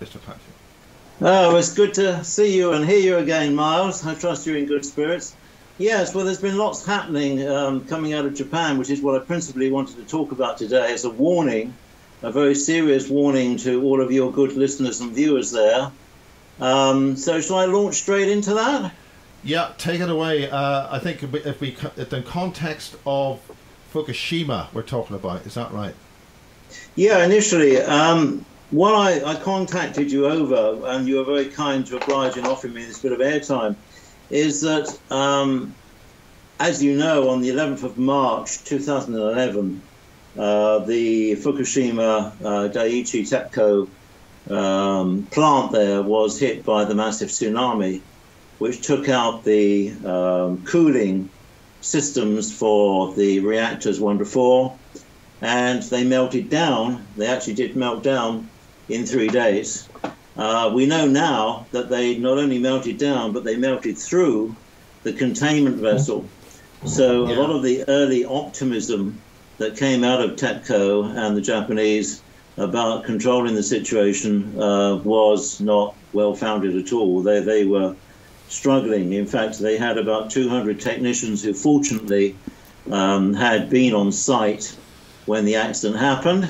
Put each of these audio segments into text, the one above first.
Mr. Paget? Oh, it's good to see you and hear you again, Miles. I trust you're in good spirits. Yes, well, there's been lots happening coming out of Japan, which is what I principally wanted to talk about today. It's a warning, a very serious warning to all of your good listeners and viewers there. So shall I launch straight into that? Yeah, take it away. I think if we, the context of Fukushima we're talking about, is that right? Yeah, initially, what I contacted you over, and you were very kind to oblige in offering me this bit of airtime, is that, as you know, on the 11th of March 2011, the Fukushima Daiichi TEPCO plant there was hit by the massive tsunami, which took out the cooling systems for the reactors 1 to 4, and they melted down. They actually did melt down in 3 days. We know now that they not only melted down, but they melted through the containment vessel. So a lot of the early optimism that came out of TEPCO and the Japanese about controlling the situation was not well-founded at all. They were struggling. In fact, they had about 200 technicians who fortunately had been on site when the accident happened,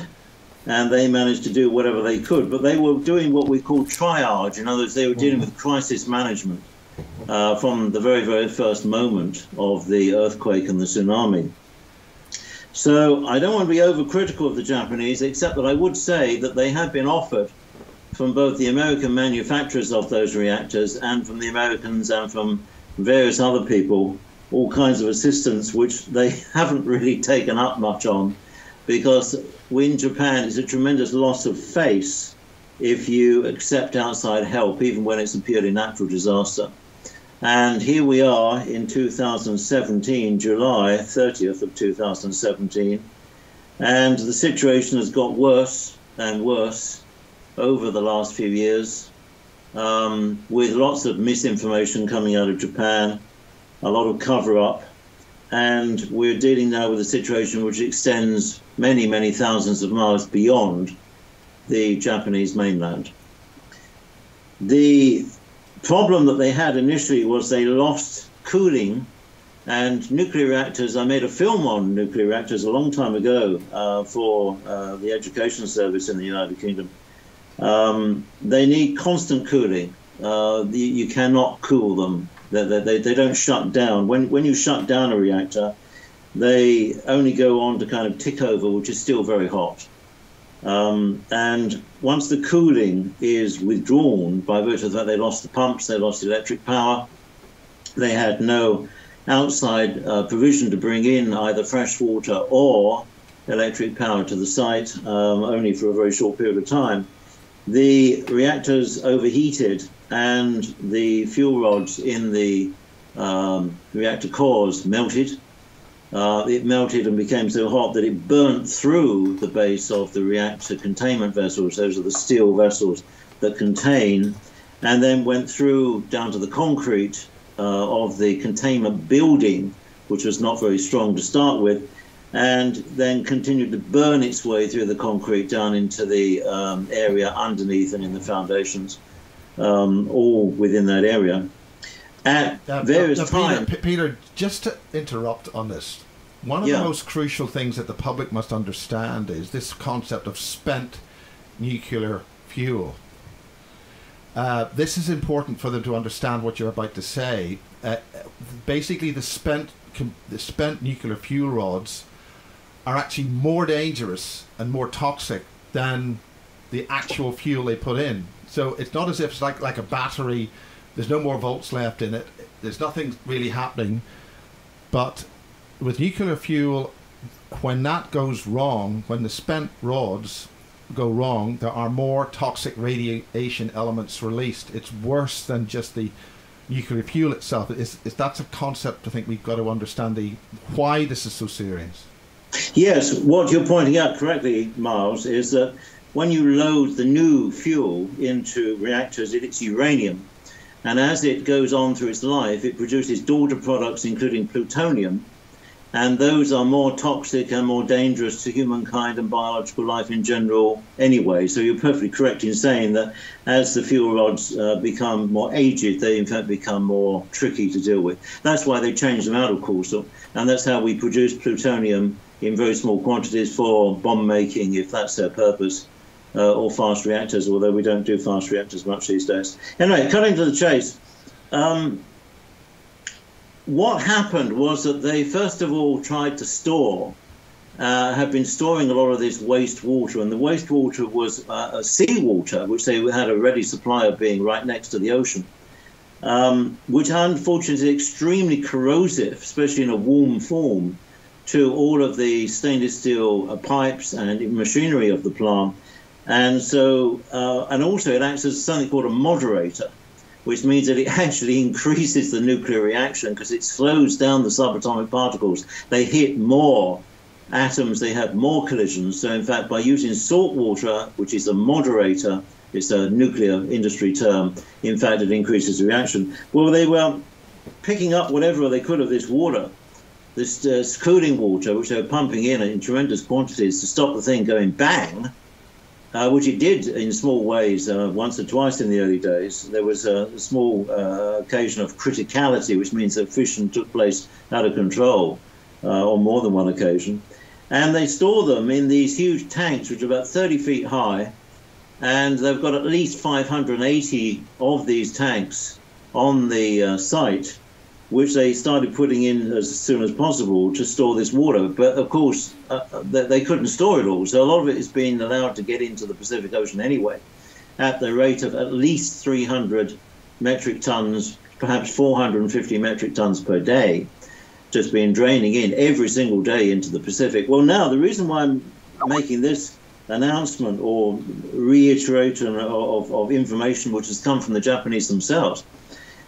and they managed to do whatever they could. But they were doing what we call triage. In other words, they were dealing with crisis management from the very, very first moment of the earthquake and the tsunami. So I don't want to be overcritical of the Japanese, except that I would say that they have been offered from both the American manufacturers of those reactors and from the Americans and from various other people all kinds of assistance, which they haven't really taken up much on, because in Japan it's a tremendous loss of face if you accept outside help, even when it's a purely natural disaster. And here we are in 2017, July 30th of 2017, and the situation has got worse and worse over the last few years, with lots of misinformation coming out of Japan, a lot of cover-up, and we're dealing now with a situation which extends many, many thousands of miles beyond the Japanese mainland. The problem that they had initially was they lost cooling, and nuclear reactors, I made a film on nuclear reactors a long time ago for the education service in the United Kingdom. They need constant cooling. You cannot cool them. They don't shut down. When you shut down a reactor, they only go on to kind of tick over, which is still very hot. And once the cooling is withdrawn, by virtue of that they lost the pumps, they lost electric power, they had no outside provision to bring in either fresh water or electric power to the site, only for a very short period of time. The reactors overheated, and the fuel rods in the reactor cores melted. It melted and became so hot that it burnt through the base of the reactor containment vessels. Those are the steel vessels that contain, and then went through down to the concrete of the containment building, which was not very strong to start with, and then continued to burn its way through the concrete down into the area underneath and in the foundations, all within that area. At various times... Peter, just to interrupt on this, one of the most crucial things that the public must understand is this concept of spent nuclear fuel. This is important for them to understand what you're about to say. Basically, the spent nuclear fuel rods are actually more dangerous and more toxic than the actual fuel they put in. So it's not as if it's like a battery. There's no more volts left in it. There's nothing really happening. But with nuclear fuel, when that goes wrong, when the spent rods go wrong, there are more toxic radiation elements released. It's worse than just the nuclear fuel itself. That's a concept I think we've got to understand why this is so serious. Yes, what you're pointing out correctly, Miles, is that when you load the new fuel into reactors, it's uranium. And as it goes on through its life, it produces daughter products, including plutonium. and those are more toxic and more dangerous to humankind and biological life in general anyway. So you're perfectly correct in saying that as the fuel rods become more aged, they in fact become more tricky to deal with. That's why they changed them out, of course, and that's how we produce plutonium in very small quantities for bomb making, if that's their purpose, or fast reactors, although we don't do fast reactors much these days. Anyway, cutting to the chase. What happened was that they first of all tried to store, have been storing a lot of this wastewater, and the wastewater was seawater, which they had a ready supply of being right next to the ocean, which unfortunately is extremely corrosive, especially in a warm form, to all of the stainless steel pipes and machinery of the plant. And so, and also it acts as something called a moderator, which means that it actually increases the nuclear reaction because it slows down the subatomic particles. They hit more atoms, they have more collisions. So in fact, by using salt water, which is a moderator, it's a nuclear industry term, in fact, it increases the reaction. Well, they were picking up whatever they could of this water, this cooling water, which they were pumping in tremendous quantities to stop the thing going bang, which it did in small ways once or twice in the early days. There was a small occasion of criticality, which means that fission took place out of control on more than one occasion. And they store them in these huge tanks, which are about 30 feet high, and they've got at least 580 of these tanks on the site, which they started putting in as soon as possible to store this water. But of course, they couldn't store it all. So a lot of it is being allowed to get into the Pacific Ocean anyway, at the rate of at least 300 metric tons, perhaps 450 metric tons per day, just being draining in every single day into the Pacific. Well, now the reason why I'm making this announcement or reiteration of information which has come from the Japanese themselves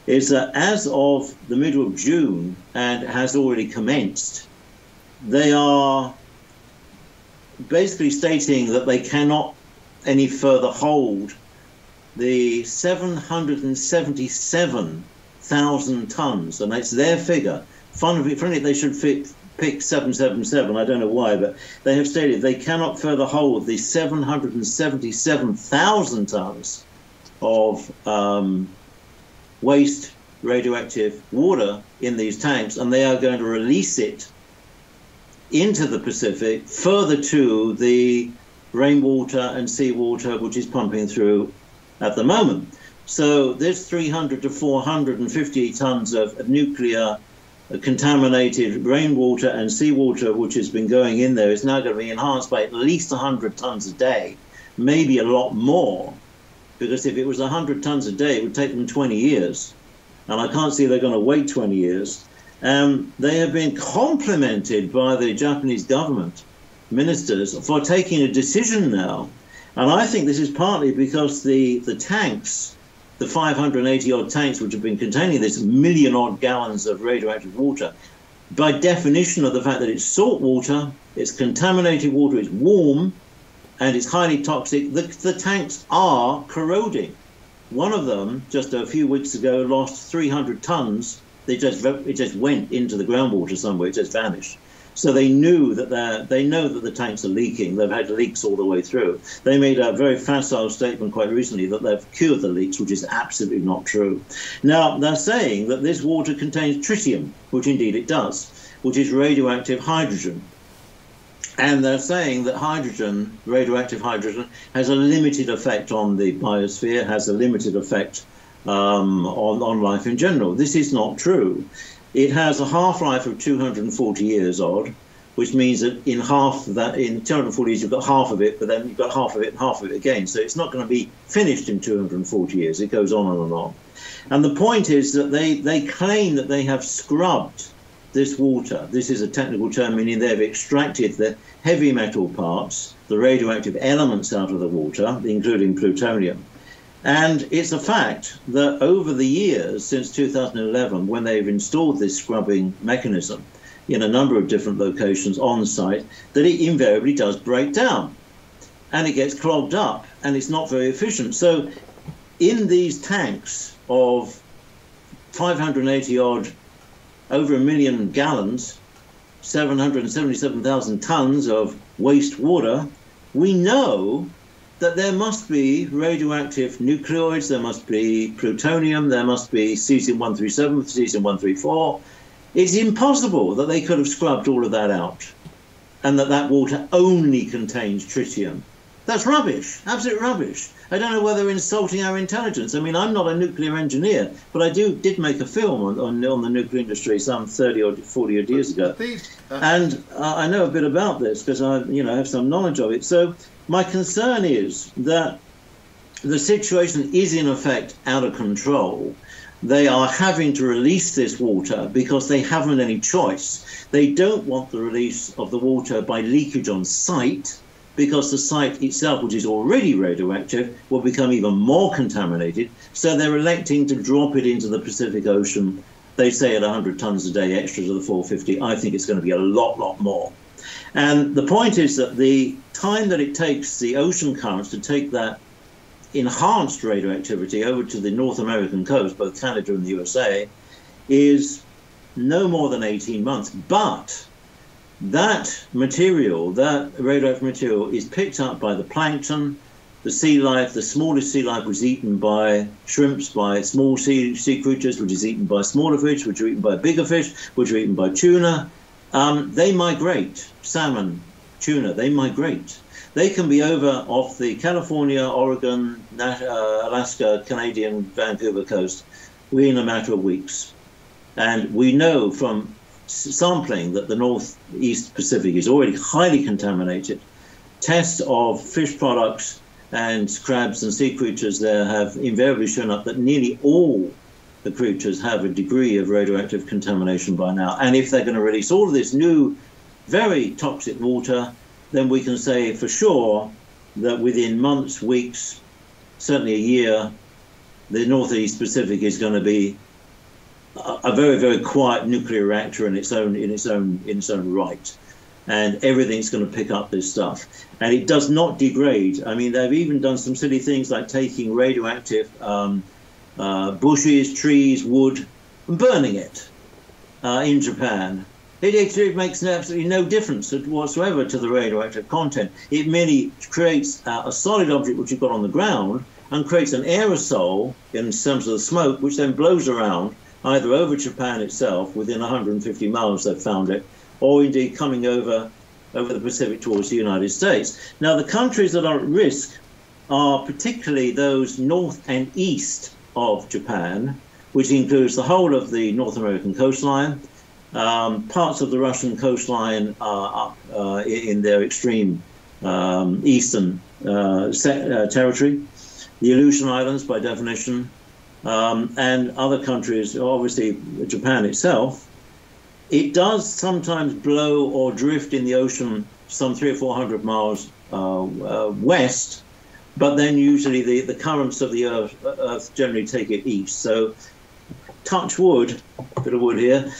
is that as of the middle of June, and has already commenced, they are basically stating that they cannot any further hold the 777,000 tons, and that's their figure. Funny, they should pick 777, I don't know why, but they have stated they cannot further hold the 777,000 tons of waste radioactive water in these tanks, and they are going to release it into the Pacific further to the rainwater and seawater which is pumping through at the moment. So this 300 to 450 tons of nuclear contaminated rainwater and seawater which has been going in there is now going to be enhanced by at least 100 tons a day, maybe a lot more. Because if it was 100 tons a day, it would take them 20 years. And I can't see they're going to wait 20 years. They have been complimented by the Japanese government ministers for taking a decision now. And I think this is partly because the tanks, the 580-odd tanks which have been containing this million-odd gallons of radioactive water, by definition of the fact that it's salt water, it's contaminated water, it's warm, and it's highly toxic, the tanks are corroding. One of them, just a few weeks ago, lost 300 tons. It just went into the groundwater somewhere, it just vanished. So they knew that they know that the tanks are leaking. They've had leaks all the way through. They made a very facile statement quite recently that they've cured the leaks, which is absolutely not true. Now, they're saying that this water contains tritium, which indeed it does, which is radioactive hydrogen. And they're saying that hydrogen, radioactive hydrogen, has a limited effect on the biosphere, has a limited effect on life in general. This is not true. It has a half-life of 240 years odd, which means that in 240 years you've got half of it, but then you've got half of it and half of it again. So it's not going to be finished in 240 years. It goes on and on. And the point is that they claim that they have scrubbed this water. This is a technical term meaning they've extracted the heavy metal parts, the radioactive elements out of the water, including plutonium. And it's a fact that over the years, since 2011, when they've installed this scrubbing mechanism in a number of different locations on site, that it invariably does break down and it gets clogged up and it's not very efficient. So in these tanks of 580 odd, over 1 million gallons, 777,000 tons of wastewater, we know that there must be radioactive nucleoids, there must be plutonium, there must be cesium-137, cesium-134. It's impossible that they could have scrubbed all of that out and that water only contains tritium. That's rubbish, absolute rubbish. I don't know whether they're insulting our intelligence. I mean, I'm not a nuclear engineer, but I did make a film on the nuclear industry some 30 or 40 odd years ago. And I know a bit about this because I have some knowledge of it. So my concern is that the situation is in effect out of control. They are having to release this water because they haven't any choice. They don't want the release of the water by leakage on site, because the site itself, which is already radioactive, will become even more contaminated. So they're electing to drop it into the Pacific Ocean. They say at 100 tons a day extra to the 450. I think it's going to be a lot more. And the point is that the time that it takes the ocean currents to take that enhanced radioactivity over to the North American coast, both Canada and the USA, is no more than 18 months. But that material, that radioactive material, is picked up by the plankton, the sea life. The smallest sea life was eaten by shrimps, by small sea creatures, which is eaten by smaller fish, which are eaten by bigger fish, which are eaten by tuna. They migrate. Salmon, tuna, they migrate. They can be over off the California, Oregon, Alaska, Canadian, Vancouver coast within a matter of weeks. And we know from sampling that the Northeast Pacific is already highly contaminated. Tests of fish products and crabs and sea creatures there have invariably shown up that nearly all the creatures have a degree of radioactive contamination by now. And if they're going to release all of this new, very toxic water, then we can say for sure that within months, weeks, certainly a year, the Northeast Pacific is going to be a very, very quiet nuclear reactor in its own right, and everything's going to pick up this stuff, and it does not degrade. I mean, they've even done some silly things like taking radioactive bushes, trees, wood, and burning it in Japan. It makes absolutely no difference whatsoever to the radioactive content. It merely creates a solid object which you've got on the ground and creates an aerosol in terms of the smoke, which then blows around either over Japan itself, within 150 miles they've found it, or indeed coming over the Pacific towards the United States. Now, the countries that are at risk are particularly those north and east of Japan, which includes the whole of the North American coastline, parts of the Russian coastline up in their extreme eastern territory, the Aleutian Islands by definition, and other countries, obviously Japan itself. It does sometimes blow or drift in the ocean some 300 or 400 miles west, but then usually the currents of the Earth generally take it east. So touch wood, a bit of wood here,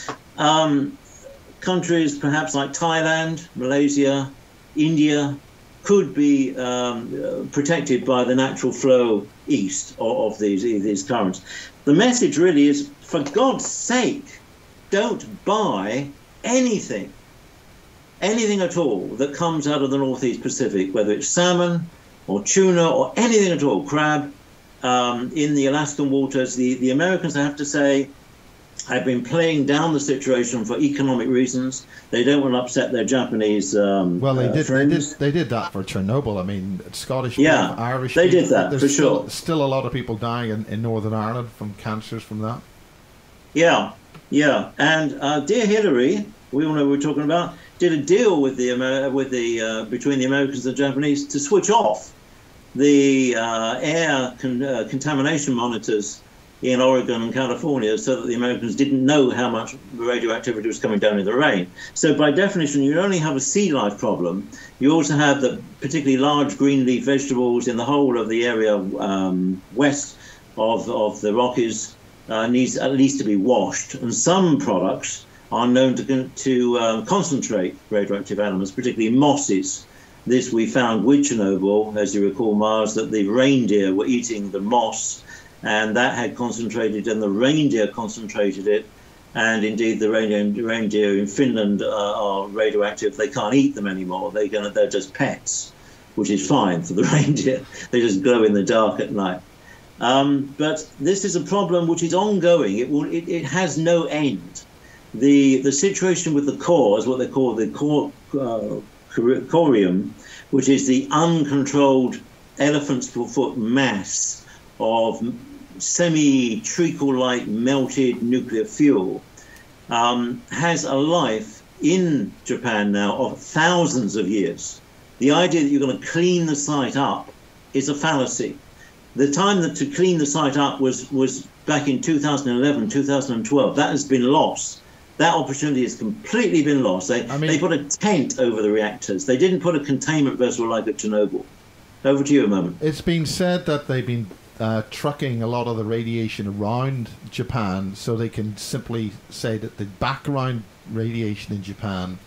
countries perhaps like Thailand, Malaysia, India could be protected by the natural flow east of these currents. The message really is, for God's sake, don't buy anything at all that comes out of the Northeast Pacific, whether it's salmon or tuna or anything at all, crab, in the Alaskan waters. The Americans, I have to say, have been playing down the situation for economic reasons. They don't want to upset their Japanese friends. They did that for Chernobyl. I mean, Scottish, Irish. They did that for sure. Still a lot of people dying in Northern Ireland from cancers from that. Yeah. And dear Hillary, we all know what we're talking about, did a deal with between the Americans and the Japanese to switch off the air contamination monitors in Oregon and California, so that the Americans didn't know how much radioactivity was coming down in the rain. So by definition, you only have a sea life problem. You also have the particularly large green leaf vegetables in the whole of the area west of the Rockies needs at least to be washed. And some products are known to concentrate radioactive elements, particularly mosses. This we found with Chernobyl, as you recall, Mars, that the reindeer were eating the moss, and that had concentrated, and the reindeer concentrated it, And indeed, the reindeer in Finland are radioactive. They can't eat them anymore. They're just pets, which is fine for the reindeer. They just glow in the dark at night. But this is a problem which is ongoing. It has no end. The situation with the core is what they call the corium, which is the uncontrolled elephant's foot mass of semi-treacle-like melted nuclear fuel, has a life in Japan now of thousands of years. The idea that you're going to clean the site up is a fallacy. The time that to clean the site up was back in 2011, 2012. That has been lost. That opportunity has completely been lost. They put a tent over the reactors. They didn't put a containment vessel like at Chernobyl. Over to you a moment. It's been said that they've been trucking a lot of the radiation around Japan, so they can simply say that the background radiation in Japan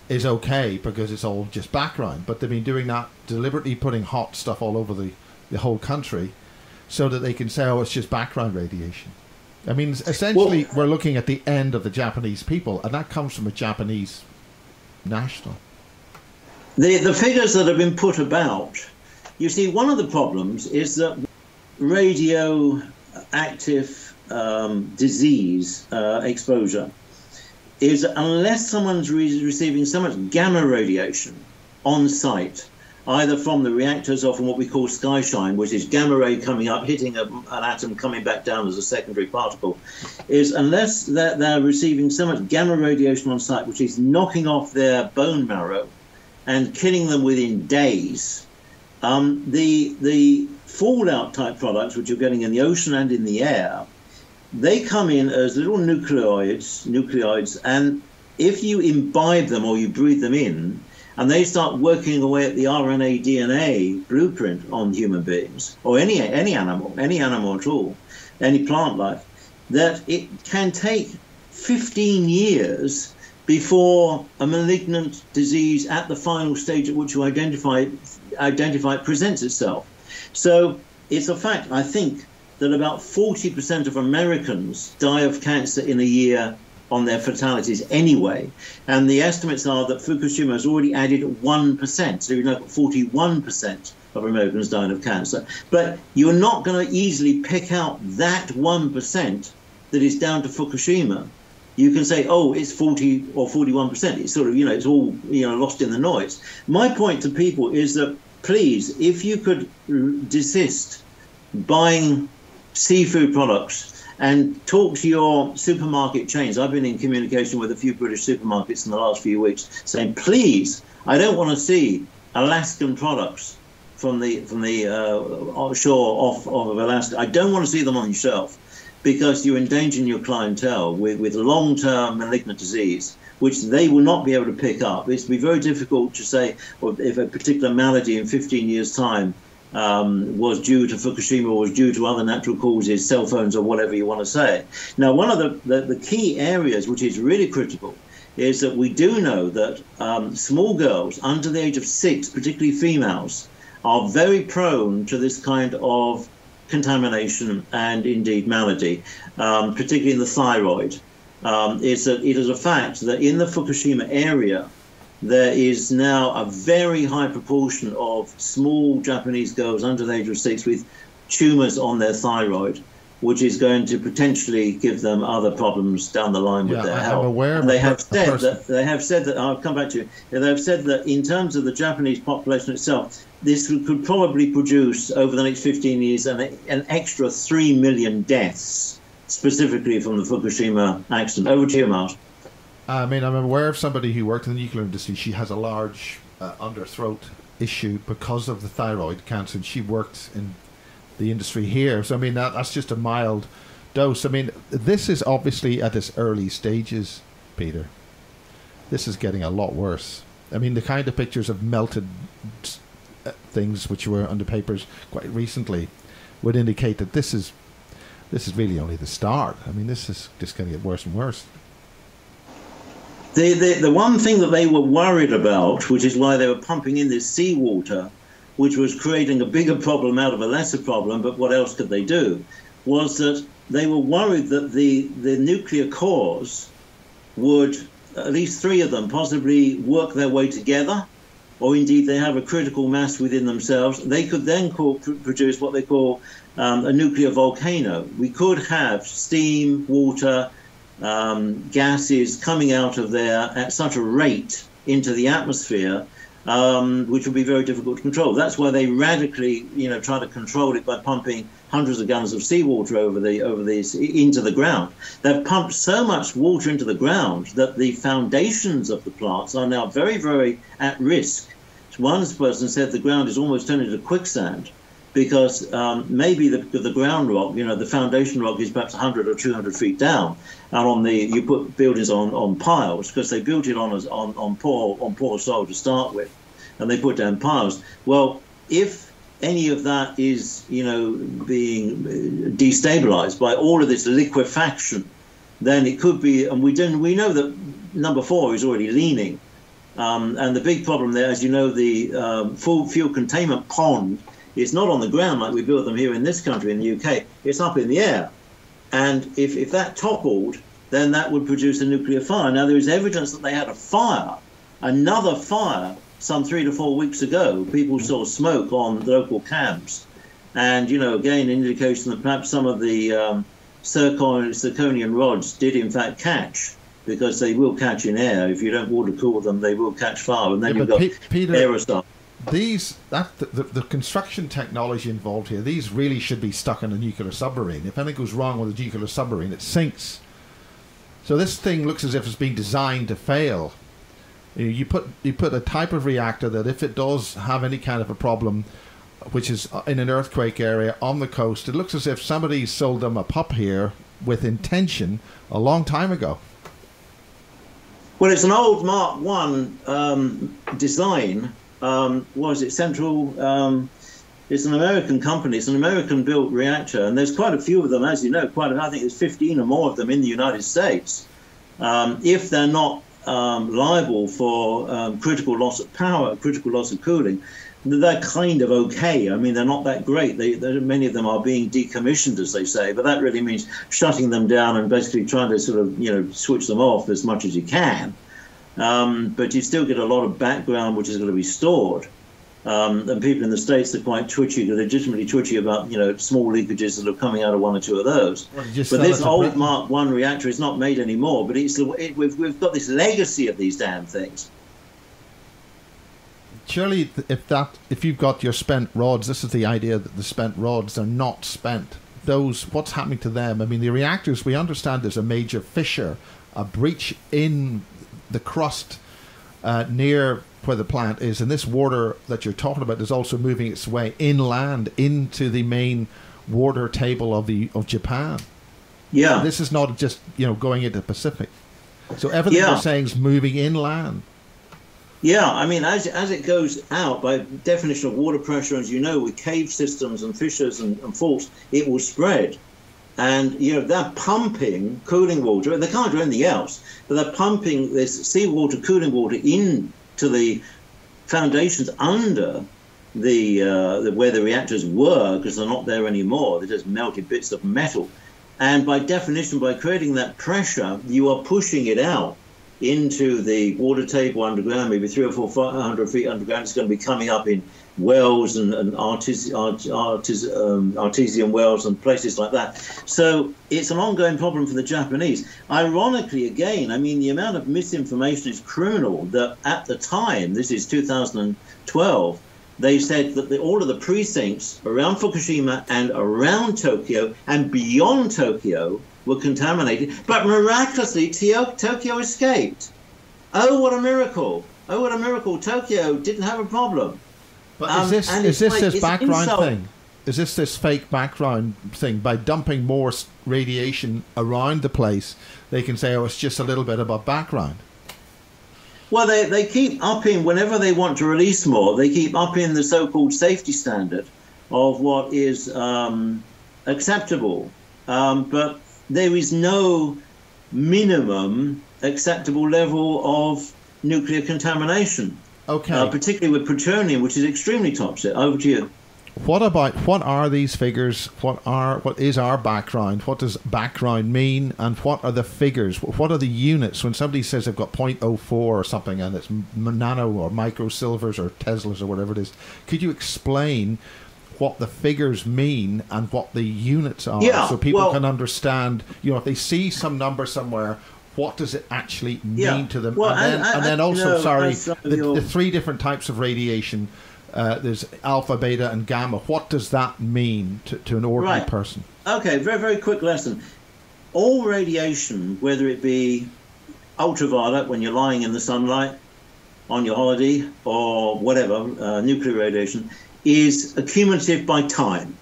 is okay because it's all just background. But they've been doing that, deliberately putting hot stuff all over the whole country so that they can say, oh, it's just background radiation. I mean, essentially, we're looking at the end of the Japanese people, and that comes from a Japanese national. The figures that have been put about, you see, one of the problems is that radioactive disease exposure is, unless someone's receiving so much gamma radiation on site, either from the reactors or from what we call skyshine, which is gamma ray coming up, hitting an atom, coming back down as a secondary particle, is unless they're receiving so much gamma radiation on site, which is knocking off their bone marrow and killing them within days, the fallout type products, which you're getting in the ocean and in the air, they come in as little nucleoids, and if you imbibe them or you breathe them in, and they start working away at the RNA, DNA blueprint on human beings, or any animal at all, any plant life, that it can take 15 years before a malignant disease at the final stage at which you identify it presents itself. So it's a fact, I think, that about 40% of Americans die of cancer in a year on their fatalities anyway. And the estimates are that Fukushima has already added 1%. So you've now got 41% of Americans dying of cancer. But you're not going to easily pick out that 1% that is down to Fukushima. You can say, oh, it's 40 or 41%. It's sort of, it's all, lost in the noise. My point to people is that, please, if you could desist buying seafood products and talk to your supermarket chains. I've been in communication with a few British supermarkets in the last few weeks saying, please, I don't want to see Alaskan products from the shore off of Alaska. I don't want to see them on your shelf because you're endangering your clientele with long-term malignant disease, which they will not be able to pick up. It's be very difficult to say if a particular malady in 15 years' time was due to Fukushima or was due to other natural causes, cell phones or whatever you want to say. Now, one of the key areas which is really critical is that we do know that small girls under the age of 6, particularly females, are very prone to this kind of contamination and indeed malady, particularly in the thyroid. It is a fact that in the Fukushima area, there is now a very high proportion of small Japanese girls under the age of 6 with tumors on their thyroid, which is going to potentially give them other problems down the line with their health. I'm aware. And they have said that I'll come back to you. They have said that in terms of the Japanese population itself, this could probably produce over the next 15 years an extra 3 million deaths, specifically from the Fukushima accident. Over to you, Mark. I mean, I'm aware of somebody who worked in the nuclear industry. She has a large underthroat issue because of the thyroid cancer, and she worked in the industry here. So, I mean, that's just a mild dose. I mean, this is obviously at its early stages, Peter. This is getting a lot worse. I mean, the kind of pictures of melted things which were on the papers quite recently would indicate that this is really only the start. I mean, this is just going to get worse and worse. The one thing that they were worried about, which is why they were pumping in this seawater, which was creating a bigger problem out of a lesser problem, but what else could they do, was that they were worried that the nuclear cores would, at least 3 of them, possibly work their way together, or indeed they have a critical mass within themselves. They could then produce what they call a nuclear volcano. We could have steam, water, gases coming out of there at such a rate into the atmosphere, which would be very difficult to control. That's why they radically, try to control it by pumping hundreds of gallons of seawater into the ground. They've pumped so much water into the ground that the foundations of the plants are now very, very at risk. One person said the ground is almost turned into quicksand because maybe the ground rock, the foundation rock is perhaps 100 or 200 feet down, and you put buildings on piles because they built it on poor soil to start with, and they put down piles. Well, if any of that is, being destabilized by all of this liquefaction, then it could be, and we know that number 4 is already leaning. And the big problem there, as you know, the fuel containment pond is not on the ground like we built them here in this country, in the UK. It's up in the air. And if that toppled, then that would produce a nuclear fire. Now, there is evidence that they had a fire, another fire, some 3 to 4 weeks ago. People saw smoke on local camps. And, again, an indication that perhaps some of the zirconian rods did, in fact, catch, because they will catch in air. If you don't water cool them, they will catch fire. And then you've got aerosol. The construction technology involved here, these really should be stuck in a nuclear submarine. If anything goes wrong with a nuclear submarine, it sinks. So this thing looks as if it's been designed to fail. You put a type of reactor that if it does have any kind of a problem, which is in an earthquake area on the coast, it looks as if somebody sold them a pup here with intention a long time ago. Well, it's an old Mark I design. What is it? Central. It's an American company. It's an American-built reactor, and there's quite a few of them, as you know. I think there's 15 or more of them in the United States. If they're not liable for critical loss of power, critical loss of cooling, they're kind of okay. I mean, they're not that great. Many of them are being decommissioned, as they say, but that really means shutting them down and basically trying to sort of, switch them off as much as you can. But you still get a lot of background which is going to be stored. And people in the States are quite twitchy, legitimately twitchy about, small leakages that are coming out of 1 or 2 of those. Well, but this old Mark I reactor is not made anymore, but we've got this legacy of these damn things. Surely, if you've got your spent rods, this is the idea that the spent rods are not spent. What's happening to them? I mean, the reactors, we understand there's a major fissure, a breach in the crust near where the plant is, and this water that you're talking about is also moving its way inland into the main water table of Japan. Yeah, this is not just going into the Pacific. So everything you're saying is moving inland. Yeah, I mean, as it goes out, by definition of water pressure, as you know, with cave systems and fissures and faults, it will spread. And, they're pumping cooling water. They can't do anything else, but they're pumping this seawater, cooling water into the foundations under where the reactors were, because they're not there anymore. They're just melted bits of metal. And by definition, by creating that pressure, you are pushing it out into the water table underground, maybe 300 or 400 feet underground. It's going to be coming up in wells and artesian wells and places like that. So it's an ongoing problem for the Japanese. Ironically, again, I mean, the amount of misinformation is criminal that at the time, this is 2012, they said that all of the precincts around Fukushima and around Tokyo and beyond Tokyo were contaminated, but miraculously Tokyo escaped. Oh, what a miracle! Oh, what a miracle! Tokyo didn't have a problem. But is this this background thing? Is this fake background thing? By dumping more radiation around the place, they can say, oh, it's just a little bit about background. Well, they keep upping, whenever they want to release more, they keep upping the so-called safety standard of what is acceptable. But there is no minimum acceptable level of nuclear contamination. Okay. Particularly with plutonium, which is extremely toxic. Over to you. what are these figures? What is our background? What does background mean? And what are the figures? What are the units? When somebody says they've got 0.04 or something and it's nano or microsilvers or Teslas or whatever it is, could you explain what the figures mean and what the units are, so people can understand, if they see some number somewhere, what does it actually mean to them? Well, and then also, the three different types of radiation, there's alpha, beta, and gamma. What does that mean to an ordinary person? Okay, very, very quick lesson. All radiation, whether it be ultraviolet when you're lying in the sunlight on your holiday or whatever, nuclear radiation, is accumulative by time.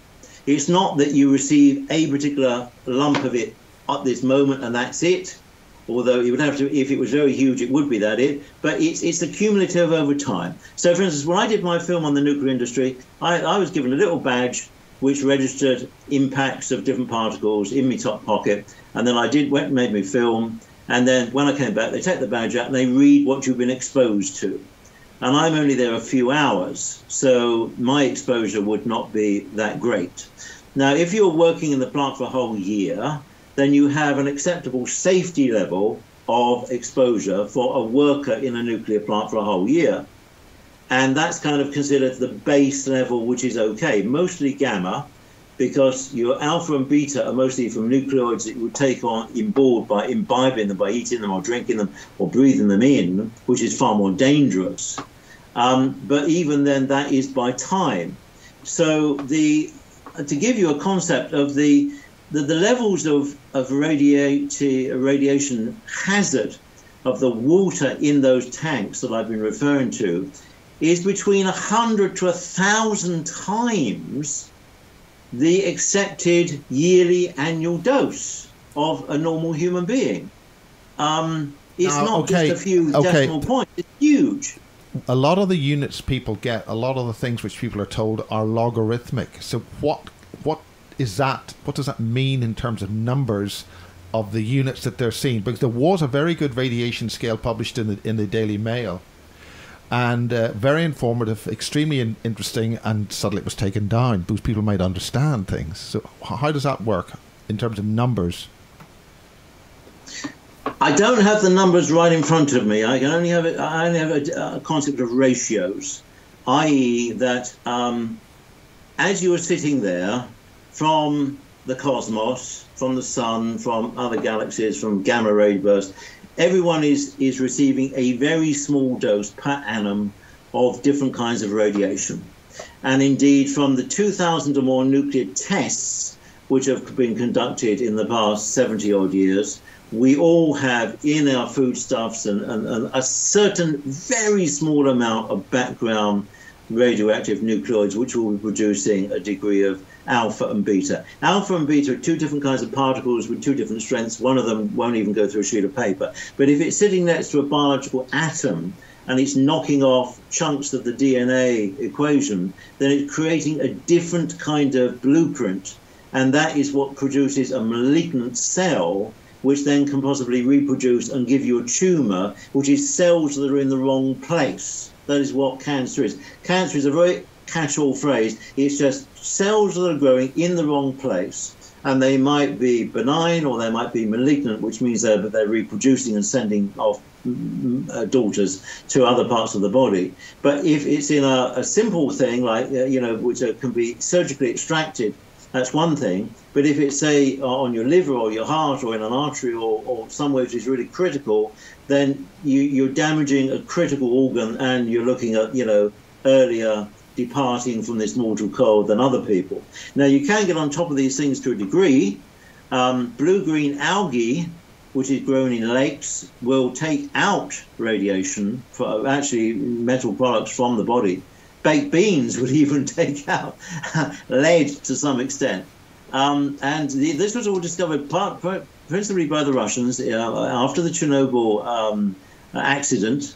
It's not that you receive a particular lump of it at this moment and that's it, although you would have to, if it was very huge, it would be that it, but it's accumulative over time. So, for instance, when I did my film on the nuclear industry, I was given a little badge which registered impacts of different particles in my top pocket, and then went and made me film, and then when I came back, they take the badge out and they read what you've been exposed to. And I'm only there a few hours, so my exposure would not be that great. Now, if you're working in the plant for a whole year, then you have an acceptable safety level of exposure for a worker in a nuclear plant for a whole year. And that's kind of considered the base level, which is okay. Mostly gamma, because your alpha and beta are mostly from nucleoids that you would take on board by imbibing them, by eating them or drinking them or breathing them in, which is far more dangerous. But even then, that is by time. So to give you a concept of the levels of radiation hazard of the water in those tanks that I've been referring to is between 100 to 1,000 times the accepted yearly annual dose of a normal human being. It's not just a few decimal points, it's huge. A lot of the units people get, a lot of the things which people are told are logarithmic. So what is that? What does that mean in terms of numbers of the units that they're seeing? Because there was a very good radiation scale published in the Daily Mail, and very informative, extremely interesting, and suddenly it was taken down because people might understand things. So how does that work in terms of numbers? I don't have the numbers right in front of me. I only have a concept of ratios, i.e. that as you are sitting there, from the cosmos, from the sun, from other galaxies, from gamma ray bursts, everyone is receiving a very small dose per annum of different kinds of radiation. And indeed, from the 2,000 or more nuclear tests which have been conducted in the past 70 odd years, we all have in our foodstuffs and a certain very small amount of background radioactive nucleoids which will be producing a degree of alpha and beta. Alpha and beta are two different kinds of particles with two different strengths. One of them won't even go through a sheet of paper. But if it's sitting next to a biological atom and it's knocking off chunks of the DNA equation, then it's creating a different kind of blueprint. And that is what produces a malignant cell, which then can possibly reproduce and give you a tumor, which is cells that are in the wrong place. That is what cancer is. Cancer is a very catch-all phrase. It's just cells that are growing in the wrong place, and they might be benign or they might be malignant, which means they're reproducing and sending off daughters to other parts of the body. But if it's in a simple thing like which can be surgically extracted, that's one thing. But if it's, say, on your liver or your heart or in an artery or somewhere which is really critical, then you're damaging a critical organ, and you're looking at earlier departing from this mortal coil than other people. Now, you can get on top of these things to a degree. Blue-green algae, which is grown in lakes, will take out radiation, for actually metal products from the body. Baked beans would even take out lead to some extent. This was all discovered principally by the Russians after the Chernobyl accident,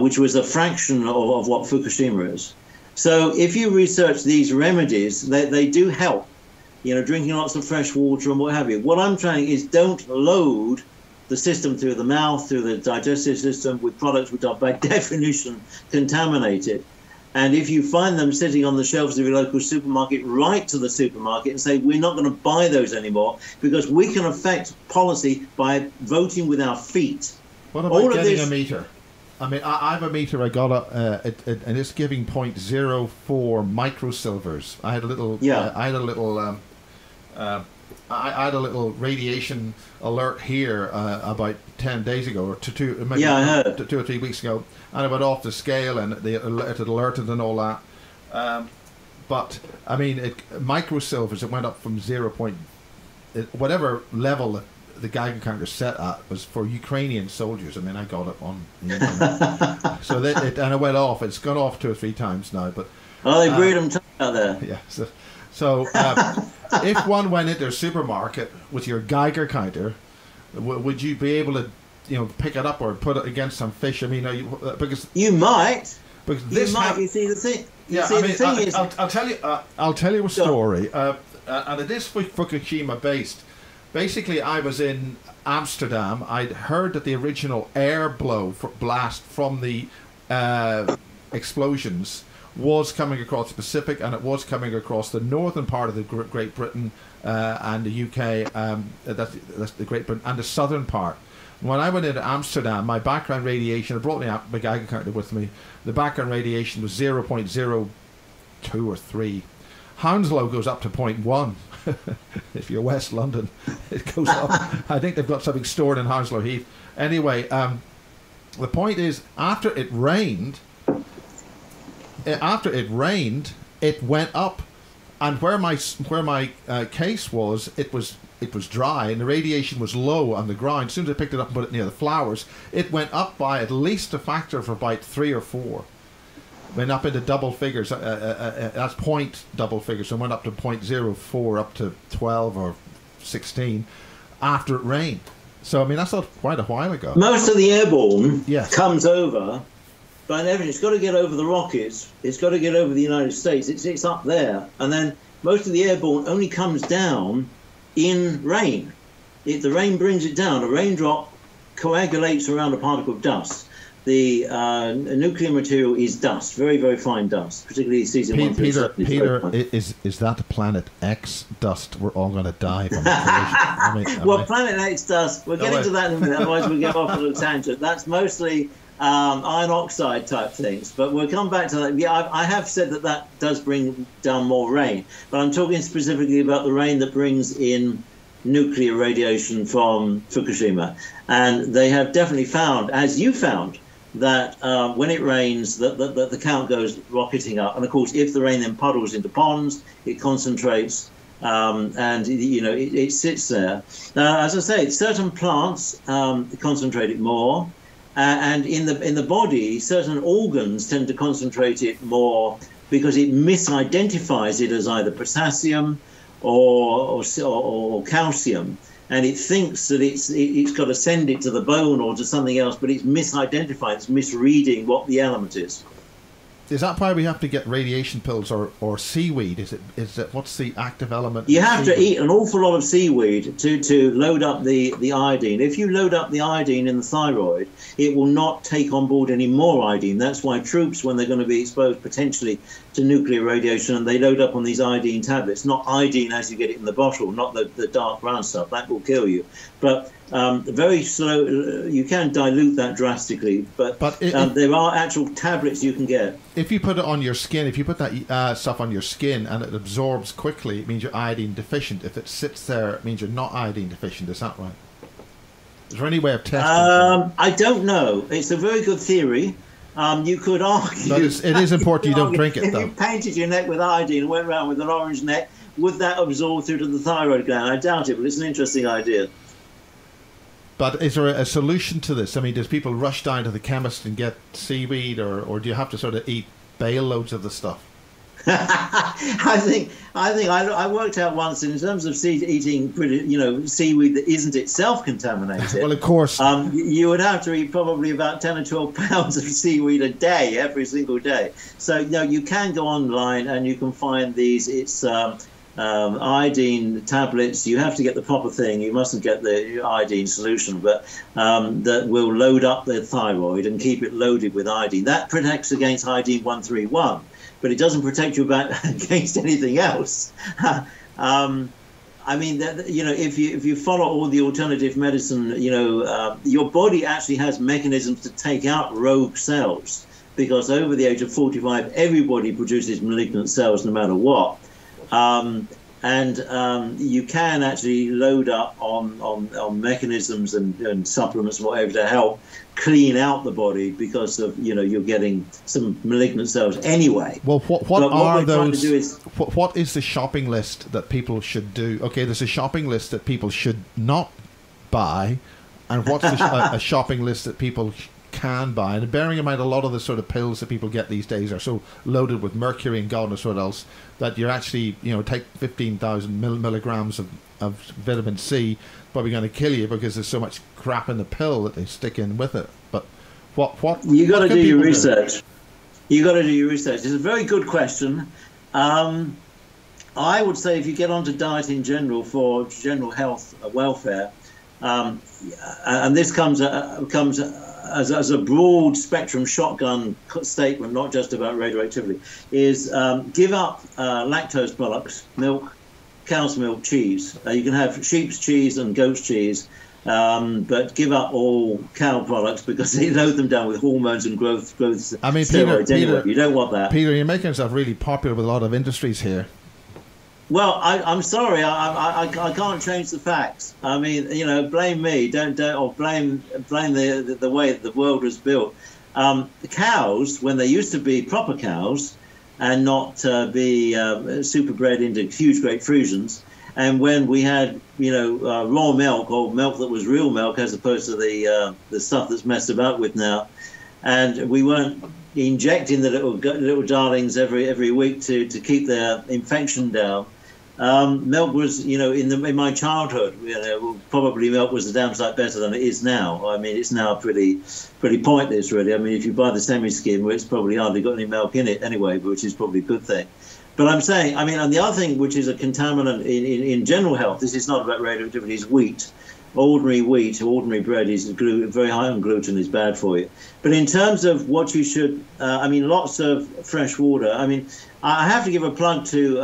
which was a fraction of what Fukushima is. So if you research these remedies, they do help. Drinking lots of fresh water and what have you. What I'm trying is don't load the system through the mouth, through the digestive system with products which are by definition contaminated. And if you find them sitting on the shelves of your local supermarket, write to the supermarket and say, we're not going to buy those anymore because we can affect policy by voting with our feet. What about getting a meter? I mean, I have a meter. I got and it's giving 0.04 microsilvers. I had a little. I had a little. I had a little radiation alert here about 10 days ago, or maybe I heard 2 or 3 weeks ago, and I went off the scale, and it alerted and all that. But I mean, microsilvers. It went up from whatever level the Geiger counter set at was for Ukrainian soldiers. I mean, I got it on the internet. So and it went off. It's gone off 2 or 3 times now. But they breed them tough out there. Yeah. So if one went into a supermarket with your Geiger counter, would you be able to, pick it up or put it against some fish? I mean, because you might. Because this you see the thing. I'll tell you a story, and it is Fukushima based. Basically, I was in Amsterdam. I'd heard that the original air blast from the explosions was coming across the Pacific, and it was coming across the northern part of the Great Britain and the UK. That's the Great Britain and the southern part. When I went into Amsterdam, my background radiation, I brought my Geiger counter with me. The background radiation was 0.02 or 3. Hounslow goes up to 0.1. If you're West London, it goes up. I think they've got something stored in Hounslow Heath. Anyway, the point is, after it rained, it went up, and where my case was, it was dry, and the radiation was low on the ground. As soon as I picked it up and put it near the flowers, it went up by at least a factor of about 3 or 4. Went up into double figures. That's point double figures. So it went up to 0.04, up to 12 or 16 after it rained. So I mean, that's not quite a while ago. Most of the airborne comes over, but it's got to get over the rockets. It's got to get over the United States. It's up there, and then most of the airborne only comes down in rain. The rain brings it down. A raindrop coagulates around a particle of dust. The nuclear material is dust, very, very fine dust, particularly cesium-137. Peter, is that Planet X dust? We're all going to die from it. Planet X dust, we'll get into that in a minute, otherwise we'll get off on a tangent. That's mostly iron oxide type things, but we'll come back to that. Yeah, I have said that does bring down more rain, but I'm talking specifically about the rain that brings in nuclear radiation from Fukushima. And they have definitely found, as you found, that when it rains, the count goes rocketing up. And of course, if the rain then puddles into ponds, it concentrates, and it sits there. Now, as I say, certain plants concentrate it more, and in the body, certain organs tend to concentrate it more because it misidentifies it as either potassium or calcium. And it thinks that it's got to send it to the bone or to something else, but it's misidentified. It's misreading what the element is. Is that why we have to get radiation pills or seaweed? Is it what's the active element? You have to eat an awful lot of seaweed to load up the iodine. If you load up the iodine in the thyroid, it will not take on board any more iodine. That's why troops, when they're going to be exposed potentially to nuclear radiation, and they load up on these iodine tablets, not iodine as you get it in the bottle, not the dark brown stuff, that will kill you. But very slow, you can dilute that drastically, but there are actual tablets you can get. If you put it on your skin, if you put that stuff on your skin and it absorbs quickly, it means you're iodine deficient. If it sits there, it means you're not iodine deficient. Is that right? Is there any way of testing? I don't know. It's a very good theory. You could argue. But it is important you don't drink it, though. If you painted your neck with iodine and went around with an orange neck, would that absorb through to the thyroid gland? I doubt it, but it's an interesting idea. But is there a solution to this? I mean, does people rush down to the chemist and get seaweed, or do you have to sort of eat bale loads of the stuff? I think I worked out once in terms of eating seaweed that isn't itself contaminated. Well, of course, you would have to eat probably about 10 or 12 pounds of seaweed a day, every single day. So you can go online and you can find these. It's iodine tablets. You have to get the proper thing. You mustn't get the iodine solution, but that will load up the thyroid and keep it loaded with iodine. That protects against iodine 131, but it doesn't protect you against anything else. I mean, if you follow all the alternative medicine, your body actually has mechanisms to take out rogue cells, because over the age of 45, everybody produces malignant cells no matter what. You can actually load up on mechanisms and supplements and whatever to help clean out the body, because of you're getting some malignant cells anyway. Well, what is the shopping list that people should do? Okay, there's a shopping list that people should not buy, and what's a shopping list that people can buy? And bearing in mind, a lot of the sort of pills that people get these days are so loaded with mercury and God knows what else, that you're actually, take 15,000 milligrams of vitamin C, probably going to kill you, because there's so much crap in the pill that they stick in with it. But what you got to do your research. You got to do your research. It's a very good question. I would say if you get onto diet in general for general health welfare, and this comes as a broad spectrum shotgun statement, not just about radioactivity, is give up lactose products, milk, cow's milk, cheese. You can have sheep's cheese and goat's cheese, but give up all cow products, because they load them down with hormones and growth steroids. Peter, you don't want that. Peter, you're making yourself really popular with a lot of industries here. Well, I'm sorry, I can't change the facts. I mean, blame me, don't or blame the way that the world was built. The cows, when they used to be proper cows and not be super bred into huge great fusions, and when we had raw milk, or milk that was real milk as opposed to the stuff that's messed about with now, and we weren't injecting the little darlings every week to keep their infection down. Milk was, in my childhood, probably milk was a damn sight better than it is now. I mean, it's now pretty pointless, really. I mean, if you buy the semi-skim, well, it's probably hardly got any milk in it anyway, which is probably a good thing. But I'm saying, and the other thing, which is a contaminant in general health, this is not about radioactivity, is wheat. Ordinary wheat, ordinary bread is very high on gluten, is bad for you. But in terms of what you should, lots of fresh water. I have to give a plug to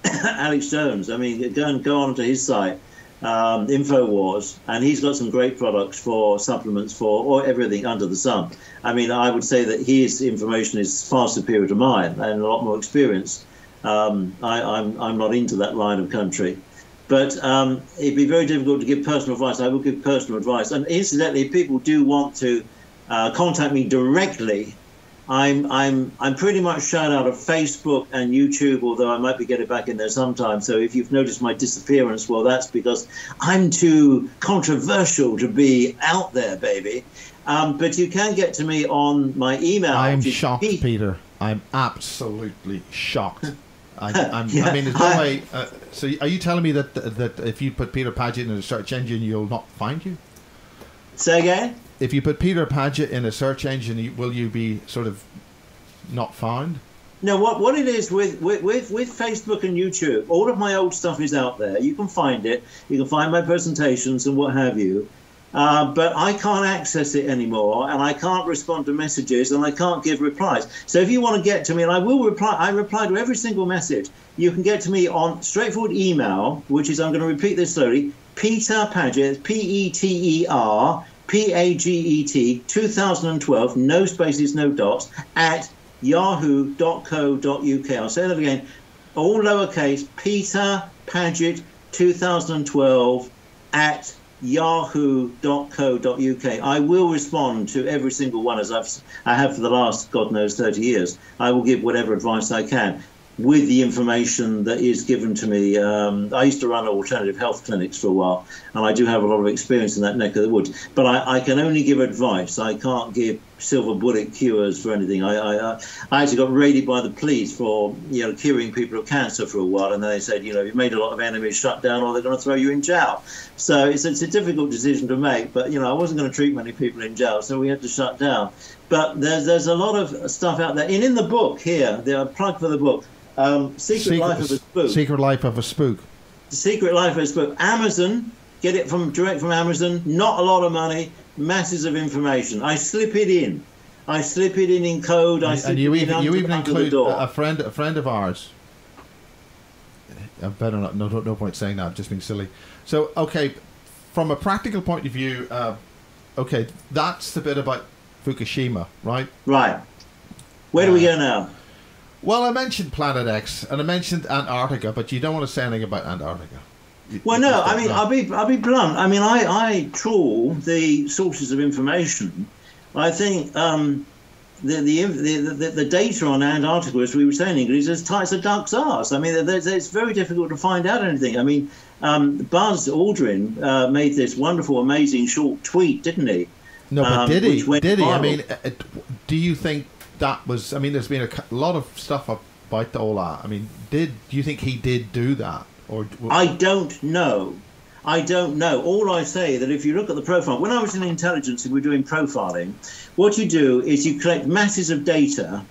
Alex Jones. Go on to his site, InfoWars, and he's got some great products for supplements for everything under the sun. I would say that his information is far superior to mine and a lot more experience. I'm not into that line of country. But it'd be very difficult to give personal advice. I will give personal advice. And incidentally, if people do want to contact me directly, I'm pretty much shut out of Facebook and YouTube, although I might be getting back in there sometime. So if you've noticed my disappearance, well, that's because I'm too controversial to be out there, baby. But you can get to me on my email. I'm shocked, Peter. I'm absolutely shocked. There's no way. So, are you telling me that if you put Peter Paget in a search engine, you'll not find you? Say again? If you put Peter Paget in a search engine, will you be sort of not found? No. What it is with Facebook and YouTube, all of my old stuff is out there. You can find it. You can find my presentations and what have you. But I can't access it anymore, and I can't respond to messages, and I can't give replies. So if you want to get to me, and I will reply, I reply to every single message. You can get to me on straightforward email, which is, I'm going to repeat this slowly, Peter Paget, Peter Paget, 2012, no spaces, no dots, at yahoo.co.uk. I'll say that again, all lowercase, Peter Paget, 2012, at yahoo.co.uk. I will respond to every single one, as I have for the last, God knows, 30 years. I will give whatever advice I can with the information that is given to me. I used to run alternative health clinics for a while, and I do have a lot of experience in that neck of the woods. But I can only give advice. I can't give silver bullet cures for anything. I actually got raided by the police for curing people of cancer for a while, and then they said you've made a lot of enemies, shut down, or they're going to throw you in jail. So it's a difficult decision to make. But I wasn't going to treat many people in jail, so we had to shut down. But there's a lot of stuff out there. And in the book here, the plug for the book, Secret Life of a Spook. Secret Life of a Spook. Secret Life of a Spook. Amazon. Get it direct from Amazon. Not a lot of money. Masses of information. I slip it in. In code. And you even include a friend of ours. I better not. No point saying that. Just being silly. So okay, from a practical point of view, okay, that's the bit about Fukushima, right? Right. Where do we go now? Well, I mentioned Planet X and I mentioned Antarctica, but you don't want to say anything about Antarctica. Well, no. I mean, I'll be blunt. I mean, I trawl the sources of information. I think the data on Antarctica, as we were saying in English, is as tight as a duck's arse. I mean, it's very difficult to find out anything. I mean, Buzz Aldrin made this wonderful, amazing short tweet, didn't he? No, but did he? Did he? I mean, do you think that was? I mean, there's been a lot of stuff about all that. I mean, do you think he did do that? Or I don't know. All I say that if you look at the profile, when I was in intelligence and we were doing profiling, what you do is you collect masses of data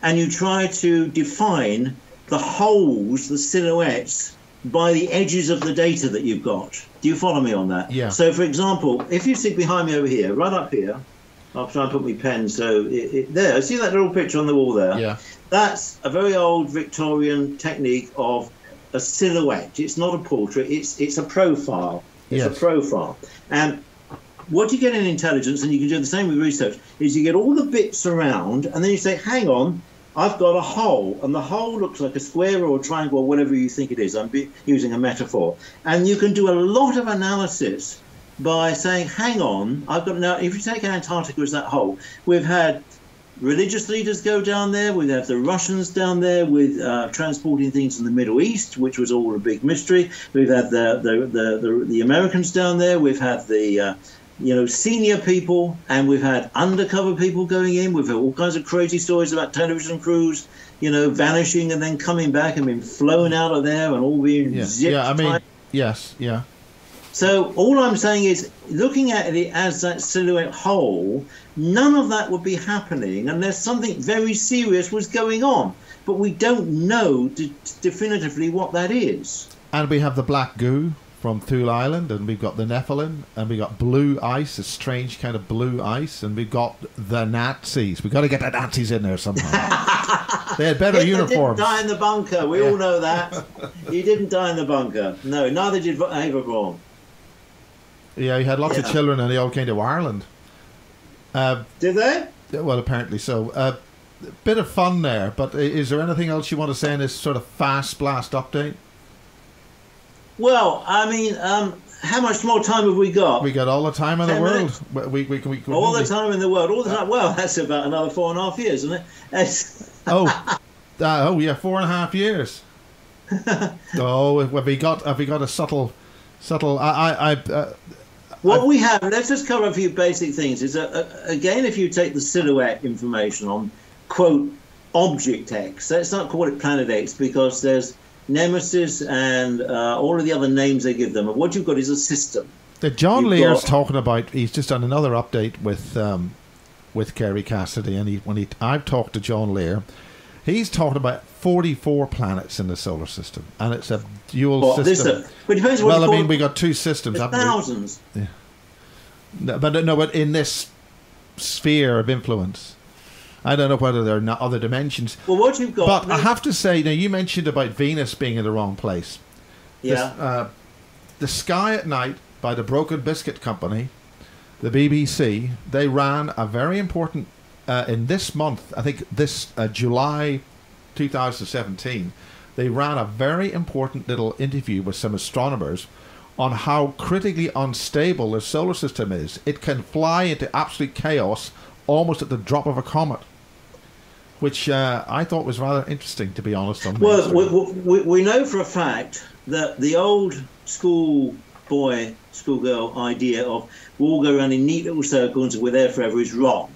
and you try to define the holes, the silhouettes, by the edges of the data that you've got. Do you follow me on that? Yeah. So, for example, if you stick behind me over here, right up here, I'll try and put my pen so there. See that little picture on the wall there? Yeah. That's a very old Victorian technique of a silhouette. It's not a portrait. It's a profile. It's a profile. And what you get in intelligence, and you can do the same with research, is you get all the bits around, and then you say, hang on, I've got a hole, and the hole looks like a square or a triangle or whatever you think it is. I'm using a metaphor. And you can do a lot of analysis by saying, hang on, now, if you take Antarctica as that hole, we've had religious leaders go down there. We have the Russians down there with transporting things from the Middle East, which was all a big mystery. We've had the Americans down there. We've had the senior people, and we've had undercover people going in. We've had all kinds of crazy stories about television crews, vanishing and then coming back and being flown out of there and all being zipped. Yeah, I mean, yes, yeah. So all I'm saying is, looking at it as that silhouette hole, none of that would be happening unless something very serious was going on. But we don't know definitively what that is. And we have the black goo from Thule Island, and we've got the Nephilim, and we've got blue ice, a strange kind of blue ice, and we've got the Nazis. We've got to get the Nazis in there somehow. They had better uniforms. He didn't die in the bunker. We all know that. He didn't die in the bunker. No, neither did Ava Braun. Yeah, he had lots of children and they all came to Ireland. Did they? Well, apparently so. Bit of fun there, but is there anything else you want to say in this sort of fast blast update? Well, I mean, how much more time have we got? We got all the time in the world. We all the time in the world, all the time. Well, that's about another 4.5 years, isn't it? Oh yeah, 4.5 years. Oh, have we got a subtle? What we have, let's just cover a few basic things, is again, if you take the silhouette information on, quote, Object X, let's not call it Planet X, because there's Nemesis and all of the other names they give them. And what you've got is a system. That John Lear's talking about, he's just done another update with Kerry Cassidy, and I've talked to John Lear. He's talking about 44 planets in the solar system, and it's a dual system. But it depends what we got two systems. Thousands. Yeah. But in this sphere of influence, I don't know whether there are not other dimensions. Well, what you've got. But I have to say, now you mentioned about Venus being in the wrong place. Yeah. The Sky at Night by the Broken Biscuit Company, the BBC, they ran a very important. In this month, I think this July 2017, they ran a very important little interview with some astronomers on how critically unstable the solar system is. It can fly into absolute chaos almost at the drop of a comet, which I thought was rather interesting, to be honest. We know for a fact that the old schoolgirl idea of we'll all go around in neat little circles and we're there forever is wrong.